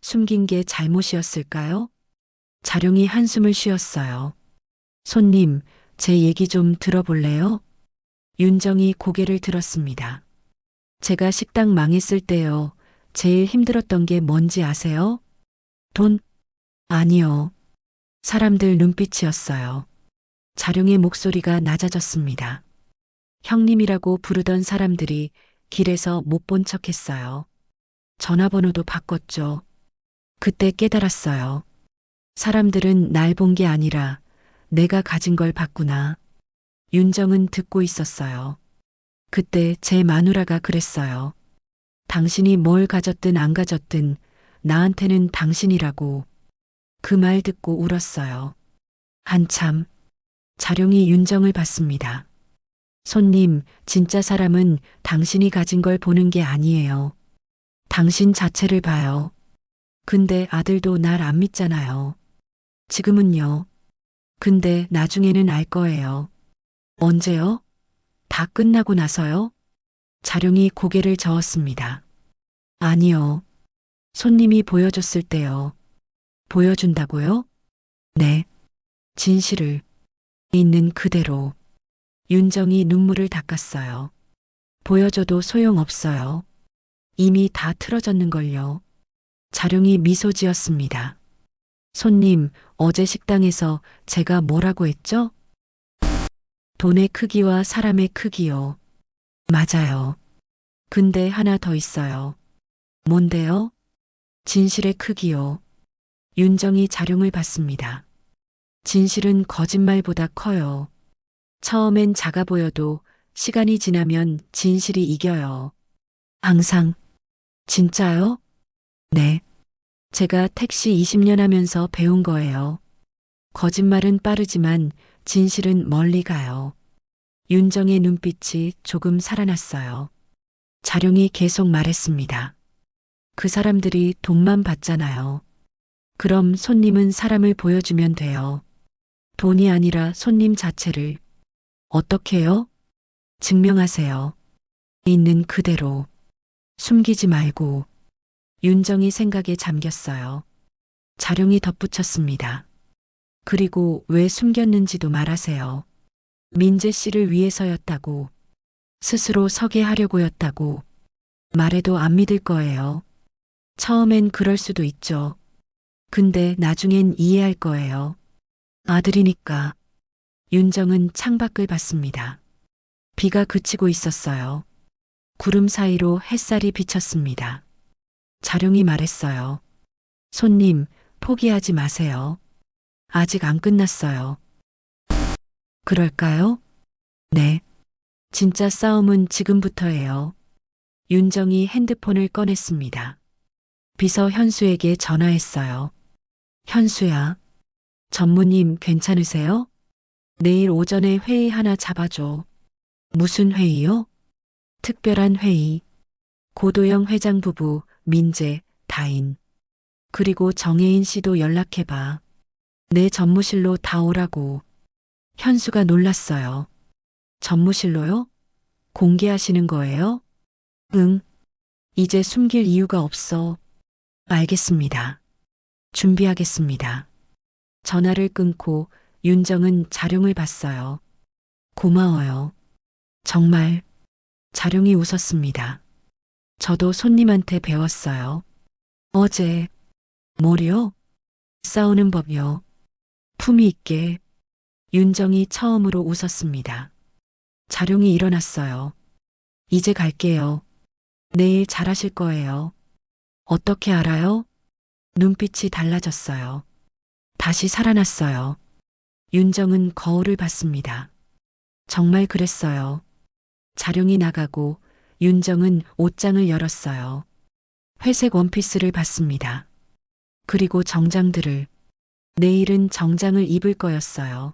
숨긴 게 잘못이었을까요? 자룡이 한숨을 쉬었어요. 손님, 제 얘기 좀 들어볼래요? 윤정이 고개를 들었습니다. 제가 식당 망했을 때요. 제일 힘들었던 게 뭔지 아세요? 돈? 아니요. 사람들 눈빛이었어요. 자룡의 목소리가 낮아졌습니다. 형님이라고 부르던 사람들이 길에서 못 본 척했어요. 전화번호도 바꿨죠. 그때 깨달았어요. 사람들은 날 본 게 아니라 내가 가진 걸 봤구나. 윤정은 듣고 있었어요. 그때 제 마누라가 그랬어요. 당신이 뭘 가졌든 안 가졌든 나한테는 당신이라고. 그 말 듣고 울었어요. 한참. 자룡이 윤정을 봤습니다. 손님, 진짜 사람은 당신이 가진 걸 보는 게 아니에요. 당신 자체를 봐요. 근데 아들도 날 안 믿잖아요. 지금은요. 근데 나중에는 알 거예요. 언제요? 다 끝나고 나서요? 자룡이 고개를 저었습니다. 아니요. 손님이 보여줬을 때요. 보여준다고요? 네. 진실을. 있는 그대로. 윤정이 눈물을 닦았어요. 보여줘도 소용없어요. 이미 다 틀어졌는걸요. 자룡이 미소 지었습니다. 손님, 어제 식당에서 제가 뭐라고 했죠? 돈의 크기와 사람의 크기요. 맞아요. 근데 하나 더 있어요. 뭔데요? 진실의 크기요. 윤정이 자룡을 봤습니다. 진실은 거짓말보다 커요. 처음엔 작아 보여도 시간이 지나면 진실이 이겨요. 항상. 진짜요? 네. 제가 택시 20년 하면서 배운 거예요. 거짓말은 빠르지만 진실은 멀리 가요. 윤정의 눈빛이 조금 살아났어요. 자룡이 계속 말했습니다. 그 사람들이 돈만 받잖아요. 그럼 손님은 사람을 보여주면 돼요. 돈이 아니라 손님 자체를. 어떻게요? 증명하세요. 있는 그대로. 숨기지 말고. 윤정이 생각에 잠겼어요. 자룡이 덧붙였습니다. 그리고 왜 숨겼는지도 말하세요. 민재 씨를 위해서였다고. 스스로 서게 하려고였다고. 말해도 안 믿을 거예요. 처음엔 그럴 수도 있죠. 근데 나중엔 이해할 거예요. 아들이니까. 윤정은 창밖을 봤습니다. 비가 그치고 있었어요. 구름 사이로 햇살이 비쳤습니다. 자룡이 말했어요. 손님, 포기하지 마세요. 아직 안 끝났어요. 그럴까요? 네. 진짜 싸움은 지금부터예요. 윤정이 핸드폰을 꺼냈습니다. 비서 현수에게 전화했어요. 현수야. 전무님 괜찮으세요? 내일 오전에 회의 하나 잡아줘. 무슨 회의요? 특별한 회의. 고도영 회장 부부, 민재, 다인. 그리고 정혜인 씨도 연락해봐. 내 전무실로 다 오라고. 현수가 놀랐어요. 전무실로요? 공개하시는 거예요? 응. 이제 숨길 이유가 없어. 알겠습니다. 준비하겠습니다. 전화를 끊고 윤정은 자룡을 봤어요. 고마워요. 정말. 자룡이 웃었습니다. 저도 손님한테 배웠어요. 어제. 뭐요? 싸우는 법요. 품위 있게. 윤정이 처음으로 웃었습니다. 자룡이 일어났어요. 이제 갈게요. 내일 잘하실 거예요. 어떻게 알아요? 눈빛이 달라졌어요. 다시 살아났어요. 윤정은 거울을 봤습니다. 정말 그랬어요. 자룡이 나가고 윤정은 옷장을 열었어요. 회색 원피스를 봤습니다. 그리고 정장들을. 내일은 정장을 입을 거였어요.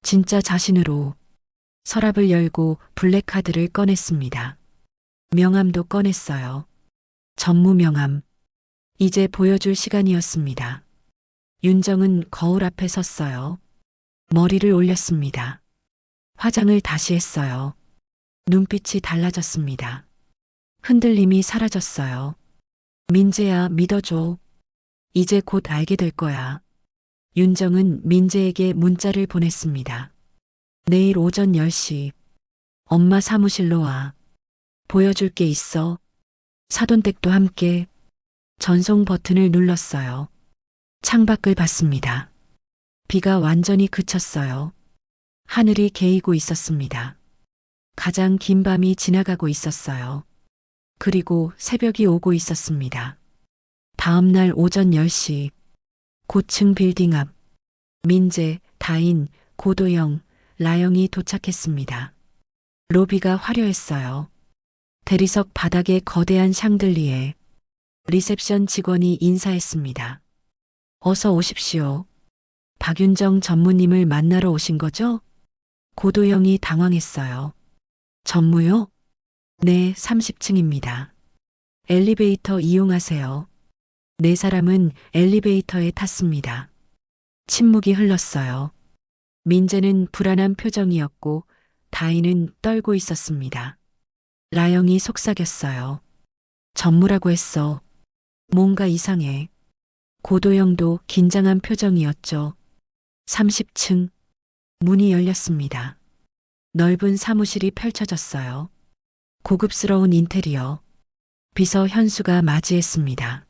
진짜 자신으로. 서랍을 열고 블랙카드를 꺼냈습니다. 명함도 꺼냈어요. 전무 명함. 이제 보여줄 시간이었습니다. 윤정은 거울 앞에 섰어요. 머리를 올렸습니다. 화장을 다시 했어요. 눈빛이 달라졌습니다. 흔들림이 사라졌어요. 민재야, 믿어줘. 이제 곧 알게 될 거야. 윤정은 민재에게 문자를 보냈습니다. 내일 오전 10시. 엄마 사무실로 와. 보여줄 게 있어. 사돈댁도 함께. 전송 버튼을 눌렀어요. 창밖을 봤습니다. 비가 완전히 그쳤어요. 하늘이 개이고 있었습니다. 가장 긴 밤이 지나가고 있었어요. 그리고 새벽이 오고 있었습니다. 다음 날 오전 10시. 고층 빌딩 앞. 민재, 다인, 고도영, 라영이 도착했습니다. 로비가 화려했어요. 대리석 바닥에 거대한 샹들리에. 리셉션 직원이 인사했습니다. 어서 오십시오. 박윤정 전무님을 만나러 오신 거죠? 고도영이 당황했어요. 전무요? 네, 30층입니다. 엘리베이터 이용하세요. 네 사람은 엘리베이터에 탔습니다. 침묵이 흘렀어요. 민재는 불안한 표정이었고 다인은 떨고 있었습니다. 라영이 속삭였어요. 전무라고 했어. 뭔가 이상해. 고도영도 긴장한 표정이었죠. 30층. 문이 열렸습니다. 넓은 사무실이 펼쳐졌어요. 고급스러운 인테리어. 비서 현수가 맞이했습니다.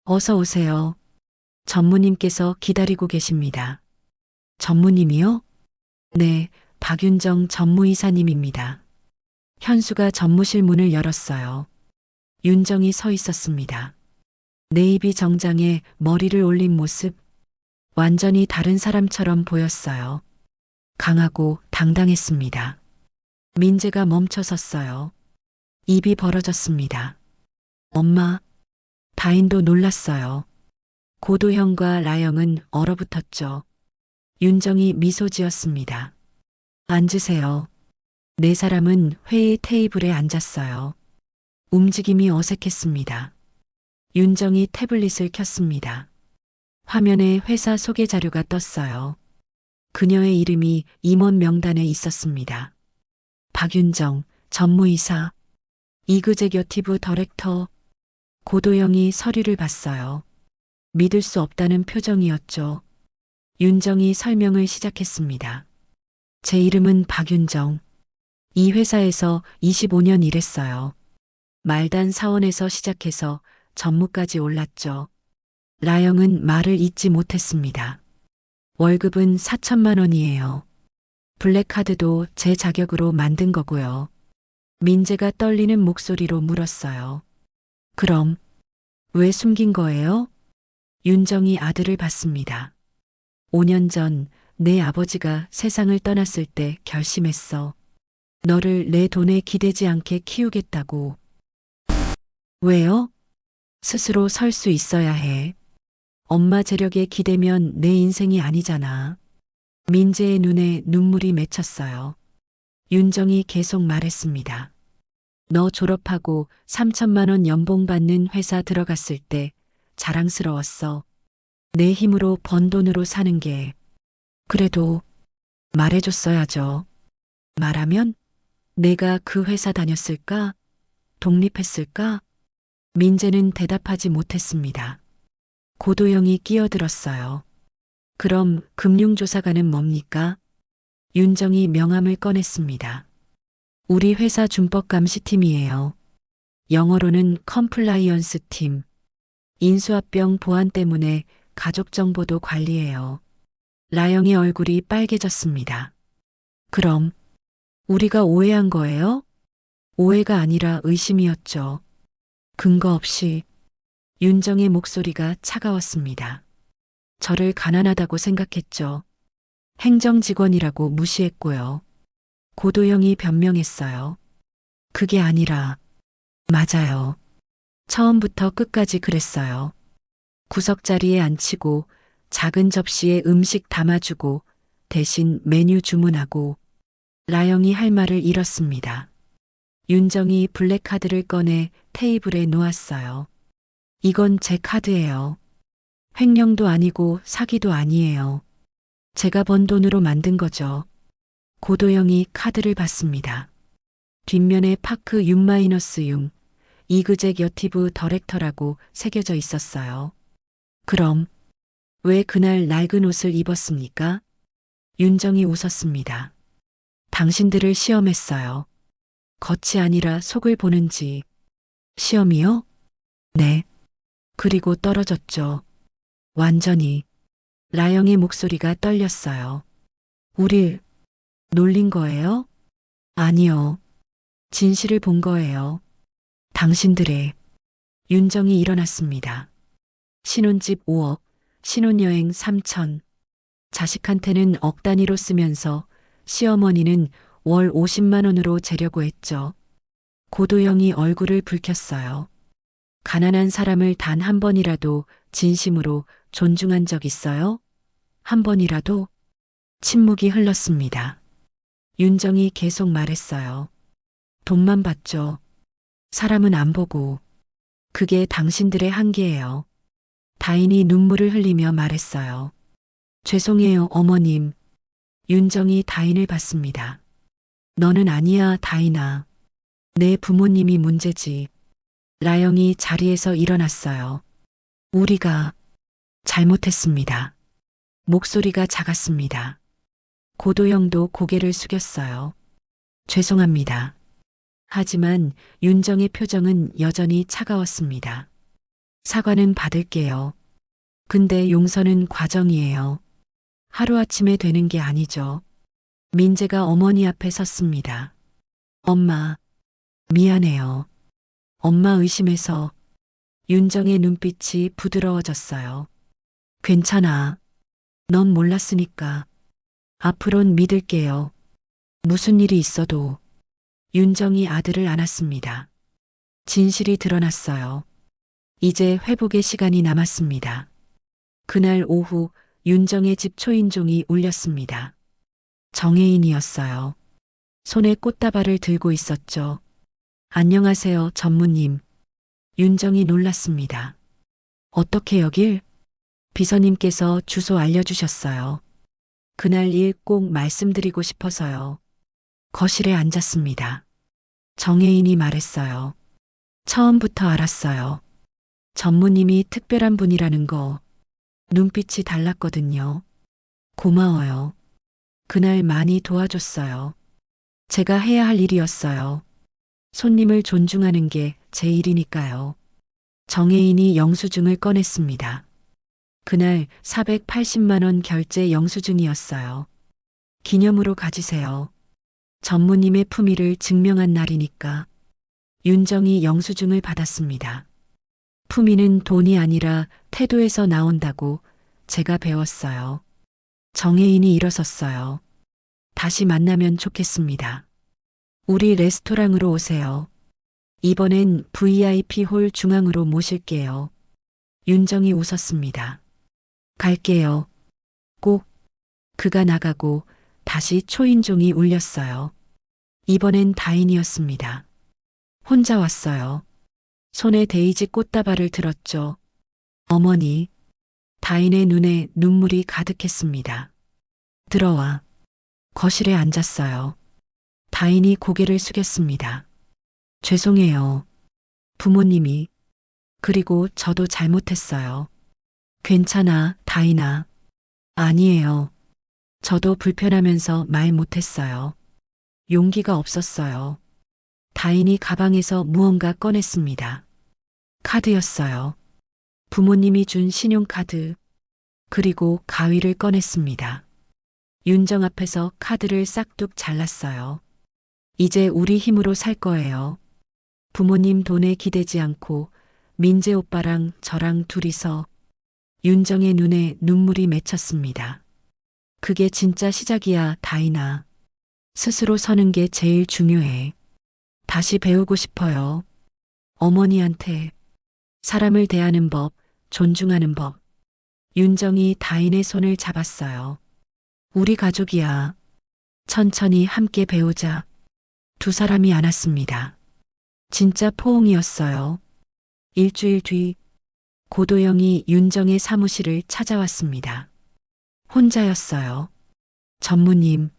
어서 오세요. 전무님께서 기다리고 계십니다. 전무님이요? 네, 박윤정 전무이사님입니다. 현수가 전무실 문을 열었어요. 윤정이 서 있었습니다. 네이비 정장에 머리를 올린 모습, 완전히 다른 사람처럼 보였어요. 강하고 당당했습니다. 민재가 멈춰 섰어요. 입이 벌어졌습니다. 엄마, 다인도 놀랐어요. 고도형과 라영은 얼어붙었죠. 윤정이 미소 지었습니다. 앉으세요. 네 사람은 회의 테이블에 앉았어요. 움직임이 어색했습니다. 윤정이 태블릿을 켰습니다. 화면에 회사 소개 자료가 떴어요. 그녀의 이름이 임원 명단에 있었습니다. 박윤정, 전무이사, 이그제큐티브 더렉터. 고도영이 서류를 봤어요. 믿을 수 없다는 표정이었죠. 윤정이 설명을 시작했습니다. 제 이름은 박윤정. 이 회사에서 25년 일했어요. 말단 사원에서 시작해서 전무까지 올랐죠. 라영은 말을 잇지 못했습니다. 월급은 4천만 원이에요. 블랙카드도 제 자격으로 만든 거고요. 민재가 떨리는 목소리로 물었어요. 그럼 왜 숨긴 거예요? 윤정이 아들을 봤습니다. 5년 전 내 아버지가 세상을 떠났을 때 결심했어. 너를 내 돈에 기대지 않게 키우겠다고. 왜요? 스스로 설 수 있어야 해. 엄마 재력에 기대면 내 인생이 아니잖아. 민재의 눈에 눈물이 맺혔어요. 윤정이 계속 말했습니다. 너 졸업하고 3천만 원 연봉 받는 회사 들어갔을 때 자랑스러웠어. 내 힘으로 번 돈으로 사는 게. 그래도 말해줬어야죠. 말하면 내가 그 회사 다녔을까? 독립했을까? 민재는 대답하지 못했습니다. 고도영이 끼어들었어요. 그럼 금융조사관은 뭡니까? 윤정이 명함을 꺼냈습니다. 우리 회사 준법감시팀이에요. 영어로는 컴플라이언스 팀. 인수합병 보안 때문에 가족정보도 관리해요. 라영의 얼굴이 빨개졌습니다. 그럼 우리가 오해한 거예요? 오해가 아니라 의심이었죠. 근거 없이. 윤정의 목소리가 차가웠습니다. 저를 가난하다고 생각했죠. 행정직원이라고 무시했고요. 고도영이 변명했어요. 그게 아니라. 맞아요. 처음부터 끝까지 그랬어요. 구석자리에 앉히고 작은 접시에 음식 담아주고 대신 메뉴 주문하고. 라영이 할 말을 잃었습니다. 윤정이 블랙카드를 꺼내 테이블에 놓았어요. 이건 제 카드예요. 횡령도 아니고 사기도 아니에요. 제가 번 돈으로 만든 거죠. 고도영이 카드를 받습니다. 뒷면에 파크 6-6, 이그제큐티브 더렉터라고 새겨져 있었어요. 그럼 왜 그날 낡은 옷을 입었습니까? 윤정이 웃었습니다. 당신들을 시험했어요. 겉이 아니라 속을 보는지. 시험이요? 네. 그리고 떨어졌죠. 완전히. 라영의 목소리가 떨렸어요. 우릴 놀린 거예요? 아니요. 진실을 본 거예요. 당신들의. 윤정이 일어났습니다. 신혼집 5억, 신혼여행 3천. 자식한테는 억 단위로 쓰면서 시어머니는 월 50만 원으로 재려고 했죠. 고도영이 얼굴을 붉혔어요. 가난한 사람을 단 한 번이라도 진심으로 존중한 적 있어요? 한 번이라도? 침묵이 흘렀습니다. 윤정이 계속 말했어요. 돈만 받죠. 사람은 안 보고. 그게 당신들의 한계예요. 다인이 눈물을 흘리며 말했어요. 죄송해요, 어머님. 윤정이 다인을 봤습니다. 너는 아니야, 다인아. 내 부모님이 문제지. 라영이 자리에서 일어났어요. 우리가 잘못했습니다. 목소리가 작았습니다. 고도영도 고개를 숙였어요. 죄송합니다. 하지만 윤정의 표정은 여전히 차가웠습니다. 사과는 받을게요. 근데 용서는 과정이에요. 하루아침에 되는 게 아니죠. 민재가 어머니 앞에 섰습니다. 엄마, 미안해요. 엄마 의심해서. 윤정의 눈빛이 부드러워졌어요. 괜찮아. 넌 몰랐으니까. 앞으론 믿을게요. 무슨 일이 있어도. 윤정이 아들을 안았습니다. 진실이 드러났어요. 이제 회복의 시간이 남았습니다. 그날 오후 윤정의 집 초인종이 울렸습니다. 정혜인이었어요. 손에 꽃다발을 들고 있었죠. 안녕하세요, 전무님. 윤정이 놀랐습니다. 어떻게 여길? 비서님께서 주소 알려주셨어요. 그날 일 꼭 말씀드리고 싶어서요. 거실에 앉았습니다. 정혜인이 말했어요. 처음부터 알았어요. 전무님이 특별한 분이라는 거. 눈빛이 달랐거든요. 고마워요. 그날 많이 도와줬어요. 제가 해야 할 일이었어요. 손님을 존중하는 게 제 일이니까요. 정혜인이 영수증을 꺼냈습니다. 그날 480만 원 결제 영수증이었어요. 기념으로 가지세요. 전무님의 품위를 증명한 날이니까. 윤정이 영수증을 받았습니다. 품위는 돈이 아니라 태도에서 나온다고 제가 배웠어요. 정혜인이 일어섰어요. 다시 만나면 좋겠습니다. 우리 레스토랑으로 오세요. 이번엔 VIP 홀 중앙으로 모실게요. 윤정이 웃었습니다. 갈게요. 꼭. 그가 나가고 다시 초인종이 울렸어요. 이번엔 다인이었습니다. 혼자 왔어요. 손에 데이지 꽃다발을 들었죠. 어머니. 다인의 눈에 눈물이 가득했습니다. 들어와. 거실에 앉았어요. 다인이 고개를 숙였습니다. 죄송해요. 부모님이. 그리고 저도 잘못했어요. 괜찮아, 다인아. 아니에요. 저도 불편하면서 말 못했어요. 용기가 없었어요. 다인이 가방에서 무언가 꺼냈습니다. 카드였어요. 부모님이 준 신용카드. 그리고 가위를 꺼냈습니다. 윤정 앞에서 카드를 싹둑 잘랐어요. 이제 우리 힘으로 살 거예요. 부모님 돈에 기대지 않고 민재 오빠랑 저랑 둘이서. 윤정의 눈에 눈물이 맺혔습니다. 그게 진짜 시작이야, 다인아. 스스로 서는 게 제일 중요해. 다시 배우고 싶어요. 어머니한테. 사람을 대하는 법, 존중하는 법. 윤정이 다인의 손을 잡았어요. 우리 가족이야. 천천히 함께 배우자. 두 사람이 안았습니다. 진짜 포옹이었어요. 일주일 뒤 고도영이 윤정의 사무실을 찾아왔습니다. 혼자였어요. 전무님.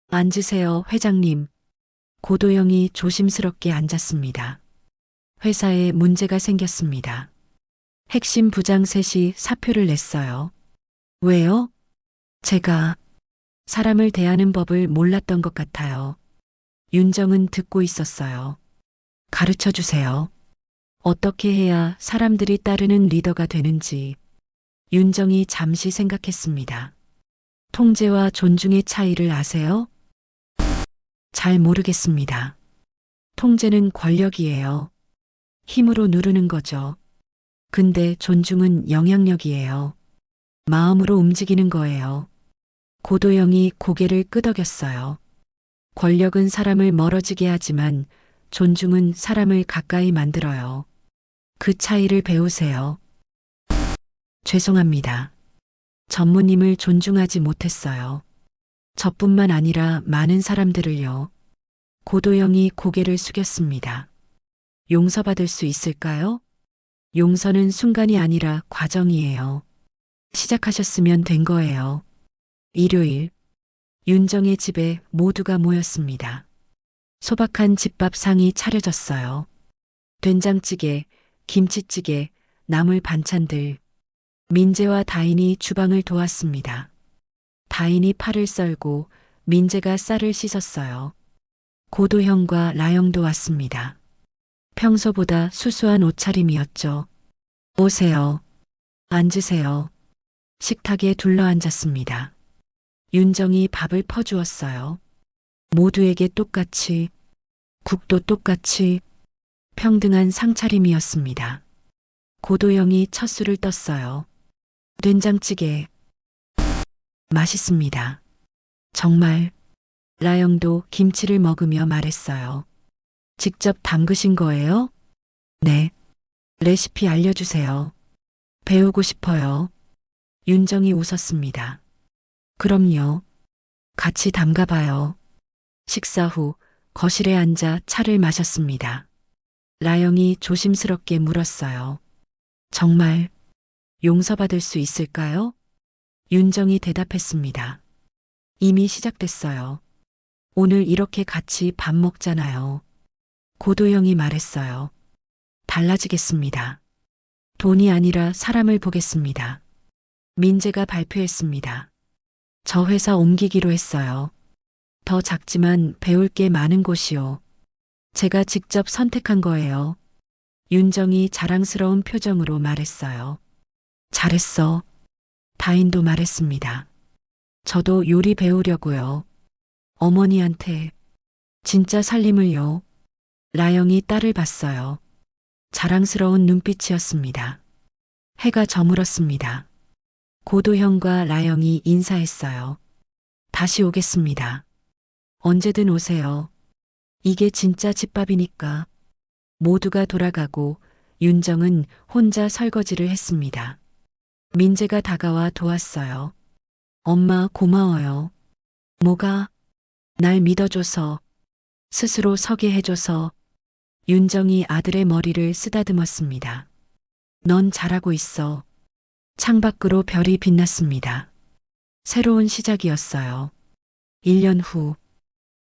앉으세요, 회장님. 고도영이 조심스럽게 앉았습니다. 회사에 문제가 생겼습니다. 핵심 부장 셋이 사표를 냈어요. 왜요? 제가 사람을 대하는 법을 몰랐던 것 같아요. 윤정은 듣고 있었어요. 가르쳐 주세요. 어떻게 해야 사람들이 따르는 리더가 되는지. 윤정이 잠시 생각했습니다. 통제와 존중의 차이를 아세요? 잘 모르겠습니다. 통제는 권력이에요. 힘으로 누르는 거죠. 근데 존중은 영향력이에요. 마음으로 움직이는 거예요. 고도영이 고개를 끄덕였어요. 권력은 사람을 멀어지게 하지만 존중은 사람을 가까이 만들어요. 그 차이를 배우세요. 죄송합니다. 전무님을 존중하지 못했어요. 저뿐만 아니라 많은 사람들을요. 고도영이 고개를 숙였습니다. 용서받을 수 있을까요? 용서는 순간이 아니라 과정이에요. 시작하셨으면 된 거예요. 일요일, 윤정의 집에 모두가 모였습니다. 소박한 집밥상이 차려졌어요. 된장찌개, 김치찌개, 나물 반찬들. 민재와 다인이 주방을 도왔습니다. 다인이 파를 썰고 민재가 쌀을 씻었어요. 고도형과 라영도 왔습니다. 평소보다 수수한 옷차림이었죠. 오세요. 앉으세요. 식탁에 둘러앉았습니다. 윤정이 밥을 퍼주었어요. 모두에게 똑같이, 국도 똑같이, 평등한 상차림이었습니다. 고도영이 첫 술을 떴어요. 된장찌개. 맛있습니다. 정말. 라영도 김치를 먹으며 말했어요. 직접 담그신 거예요? 네. 레시피 알려주세요. 배우고 싶어요. 윤정이 웃었습니다. 그럼요. 같이 담가봐요. 식사 후 거실에 앉아 차를 마셨습니다. 라영이 조심스럽게 물었어요. 정말 용서받을 수 있을까요? 윤정이 대답했습니다. 이미 시작됐어요. 오늘 이렇게 같이 밥 먹잖아요. 고도영이 말했어요. 달라지겠습니다. 돈이 아니라 사람을 보겠습니다. 민재가 발표했습니다. 저 회사 옮기기로 했어요. 더 작지만 배울 게 많은 곳이요. 제가 직접 선택한 거예요. 윤정이 자랑스러운 표정으로 말했어요. 잘했어. 다인도 말했습니다. 저도 요리 배우려고요. 어머니한테 진짜 살림을요. 라영이 딸을 봤어요. 자랑스러운 눈빛이었습니다. 해가 저물었습니다. 고도형과 라영이 인사했어요. 다시 오겠습니다. 언제든 오세요. 이게 진짜 집밥이니까. 모두가 돌아가고 윤정은 혼자 설거지를 했습니다. 민재가 다가와 도왔어요. 엄마 고마워요. 뭐가? 날 믿어줘서, 스스로 서게 해줘서. 윤정이 아들의 머리를 쓰다듬었습니다. 넌 잘하고 있어. 창밖으로 별이 빛났습니다. 새로운 시작이었어요. 1년 후,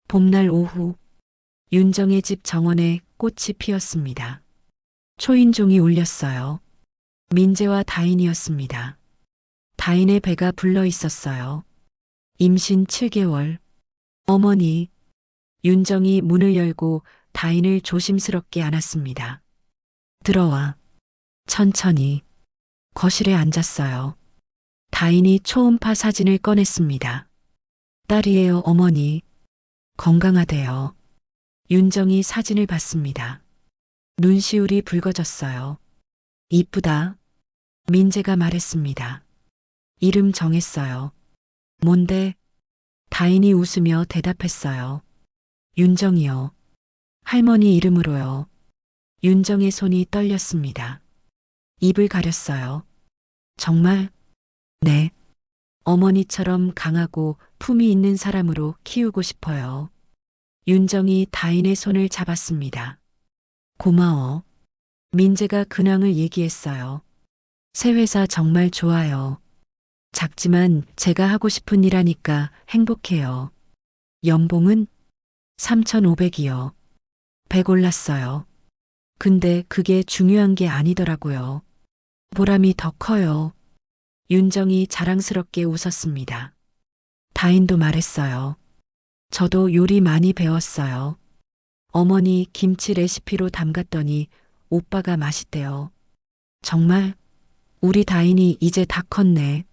봄날 오후, 윤정의 집 정원에 꽃이 피었습니다. 초인종이 울렸어요. 민재와 다인이었습니다. 다인의 배가 불러 있었어요. 임신 7개월. 어머니. 윤정이 문을 열고 다인을 조심스럽게 안았습니다. 들어와. 천천히. 거실에 앉았어요. 다인이 초음파 사진을 꺼냈습니다. 딸이에요, 어머니. 건강하대요. 윤정이 사진을 봤습니다. 눈시울이 붉어졌어요. 이쁘다. 민재가 말했습니다. 이름 정했어요. 뭔데? 다인이 웃으며 대답했어요. 윤정이요. 할머니 이름으로요. 윤정의 손이 떨렸습니다. 입을 가렸어요. 정말? 네. 어머니처럼 강하고 품이 있는 사람으로 키우고 싶어요. 윤정이 다인의 손을 잡았습니다. 고마워. 민재가 근황을 얘기했어요. 새 회사 정말 좋아요. 작지만 제가 하고 싶은 일 하니까 행복해요. 연봉은 3,500이요. 100 올랐어요. 근데 그게 중요한 게 아니더라고요. 보람이 더 커요. 윤정이 자랑스럽게 웃었습니다. 다인도 말했어요. 저도 요리 많이 배웠어요. 어머니 김치 레시피로 담갔더니 오빠가 맛있대요. 정말? 우리 다인이 이제 다 컸네.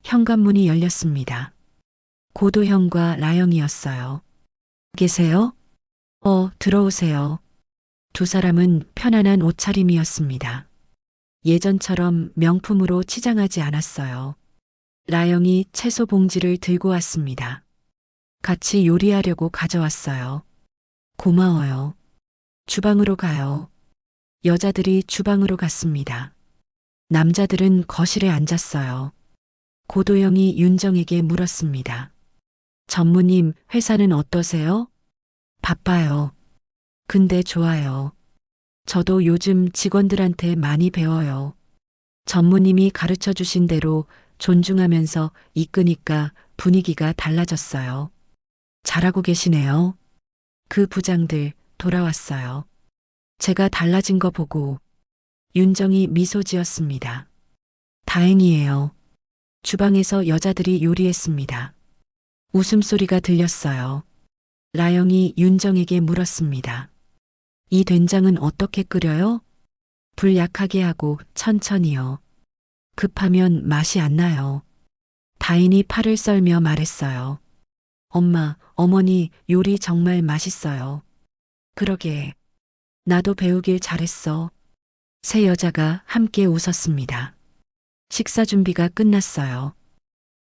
현관문이 열렸습니다. 고도형과 라영이었어요. 계세요? 들어오세요. 두 사람은 편안한 옷차림이었습니다. 예전처럼 명품으로 치장하지 않았어요. 라영이 채소 봉지를 들고 왔습니다. 같이 요리하려고 가져왔어요. 고마워요. 주방으로 가요. 여자들이 주방으로 갔습니다. 남자들은 거실에 앉았어요. 고도영이 윤정에게 물었습니다. 전무님, 회사는 어떠세요? 바빠요. 근데 좋아요. 저도 요즘 직원들한테 많이 배워요. 전무님이 가르쳐 주신 대로 존중하면서 이끄니까 분위기가 달라졌어요. 잘하고 계시네요. 그 부장들 돌아왔어요. 제가 달라진 거 보고 윤정이 미소 지었습니다. 다행이에요. 주방에서 여자들이 요리했습니다. 웃음소리가 들렸어요. 라영이 윤정에게 물었습니다. 이 된장은 어떻게 끓여요? 불 약하게 하고 천천히요. 급하면 맛이 안 나요. 다인이 팔을 썰며 말했어요. 엄마, 어머니 요리 정말 맛있어요. 그러게. 나도 배우길 잘했어. 세 여자가 함께 웃었습니다. 식사 준비가 끝났어요.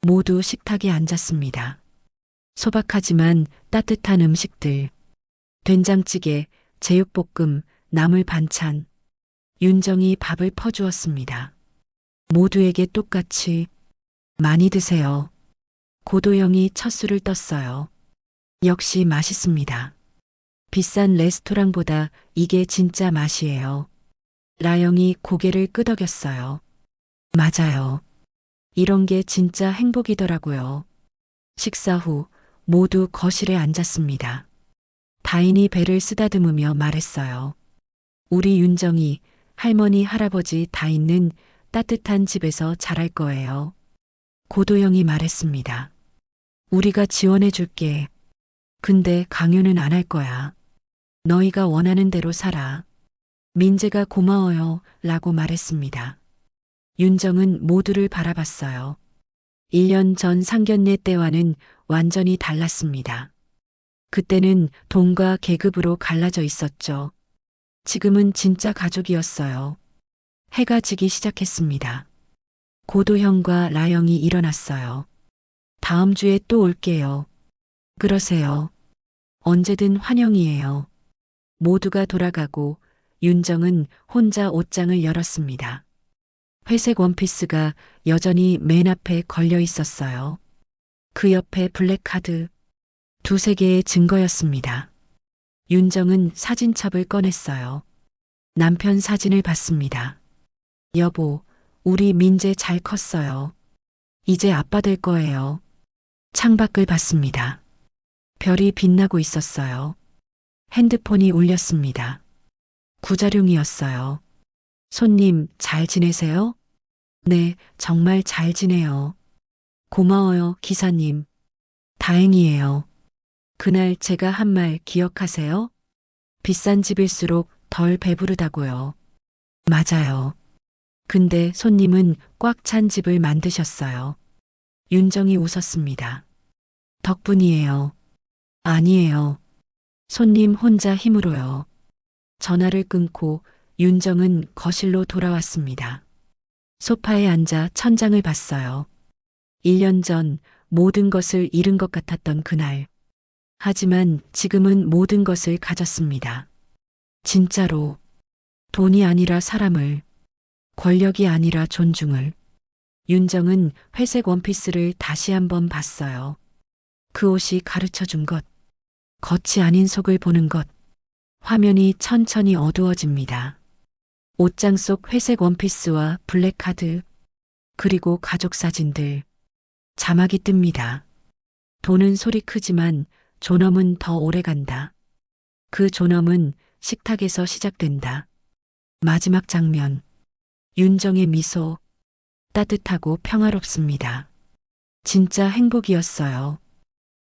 모두 식탁에 앉았습니다. 소박하지만 따뜻한 음식들. 된장찌개, 제육볶음, 나물 반찬. 윤정이 밥을 퍼주었습니다. 모두에게 똑같이 많이 드세요. 고도영이 첫 술을 떴어요. 역시 맛있습니다. 비싼 레스토랑보다 이게 진짜 맛이에요. 라영이 고개를 끄덕였어요. 맞아요. 이런 게 진짜 행복이더라고요. 식사 후 모두 거실에 앉았습니다. 다인이 배를 쓰다듬으며 말했어요. 우리 윤정이 할머니, 할아버지 다 있는 따뜻한 집에서 자랄 거예요. 고도영이 말했습니다. 우리가 지원해 줄게. 근데 강요는 안 할 거야. 너희가 원하는 대로 살아. 민재가 고마워요. 라고 말했습니다. 윤정은 모두를 바라봤어요. 1년 전 상견례 때와는 완전히 달랐습니다. 그때는 돈과 계급으로 갈라져 있었죠. 지금은 진짜 가족이었어요. 해가 지기 시작했습니다. 고도형과 라영이 일어났어요. 다음 주에 또 올게요. 그러세요. 언제든 환영이에요. 모두가 돌아가고 윤정은 혼자 옷장을 열었습니다. 회색 원피스가 여전히 맨 앞에 걸려 있었어요. 그 옆에 블랙카드, 두세 개의 증거였습니다. 윤정은 사진첩을 꺼냈어요. 남편 사진을 봤습니다. 여보, 우리 민재 잘 컸어요. 이제 아빠 될 거예요. 창밖을 봤습니다. 별이 빛나고 있었어요. 핸드폰이 울렸습니다. 구자룡이었어요. 손님, 잘 지내세요? 네, 정말 잘 지내요. 고마워요, 기사님. 다행이에요. 그날 제가 한 말 기억하세요? 비싼 집일수록 덜 배부르다고요. 맞아요. 근데 손님은 꽉 찬 집을 만드셨어요. 윤정이 웃었습니다. 덕분이에요. 아니에요. 손님 혼자 힘으로요. 전화를 끊고 윤정은 거실로 돌아왔습니다. 소파에 앉아 천장을 봤어요. 1년 전 모든 것을 잃은 것 같았던 그날. 하지만 지금은 모든 것을 가졌습니다. 진짜로. 돈이 아니라 사람을, 권력이 아니라 존중을. 윤정은 회색 원피스를 다시 한번 봤어요. 그 옷이 가르쳐 준 것, 겉이 아닌 속을 보는 것. 화면이 천천히 어두워집니다. 옷장 속 회색 원피스와 블랙카드, 그리고 가족 사진들. 자막이 뜹니다. 돈은 소리 크지만 존엄은 더 오래 간다. 그 존엄은 식탁에서 시작된다. 마지막 장면. 윤정의 미소. 따뜻하고 평화롭습니다. 진짜 행복이었어요.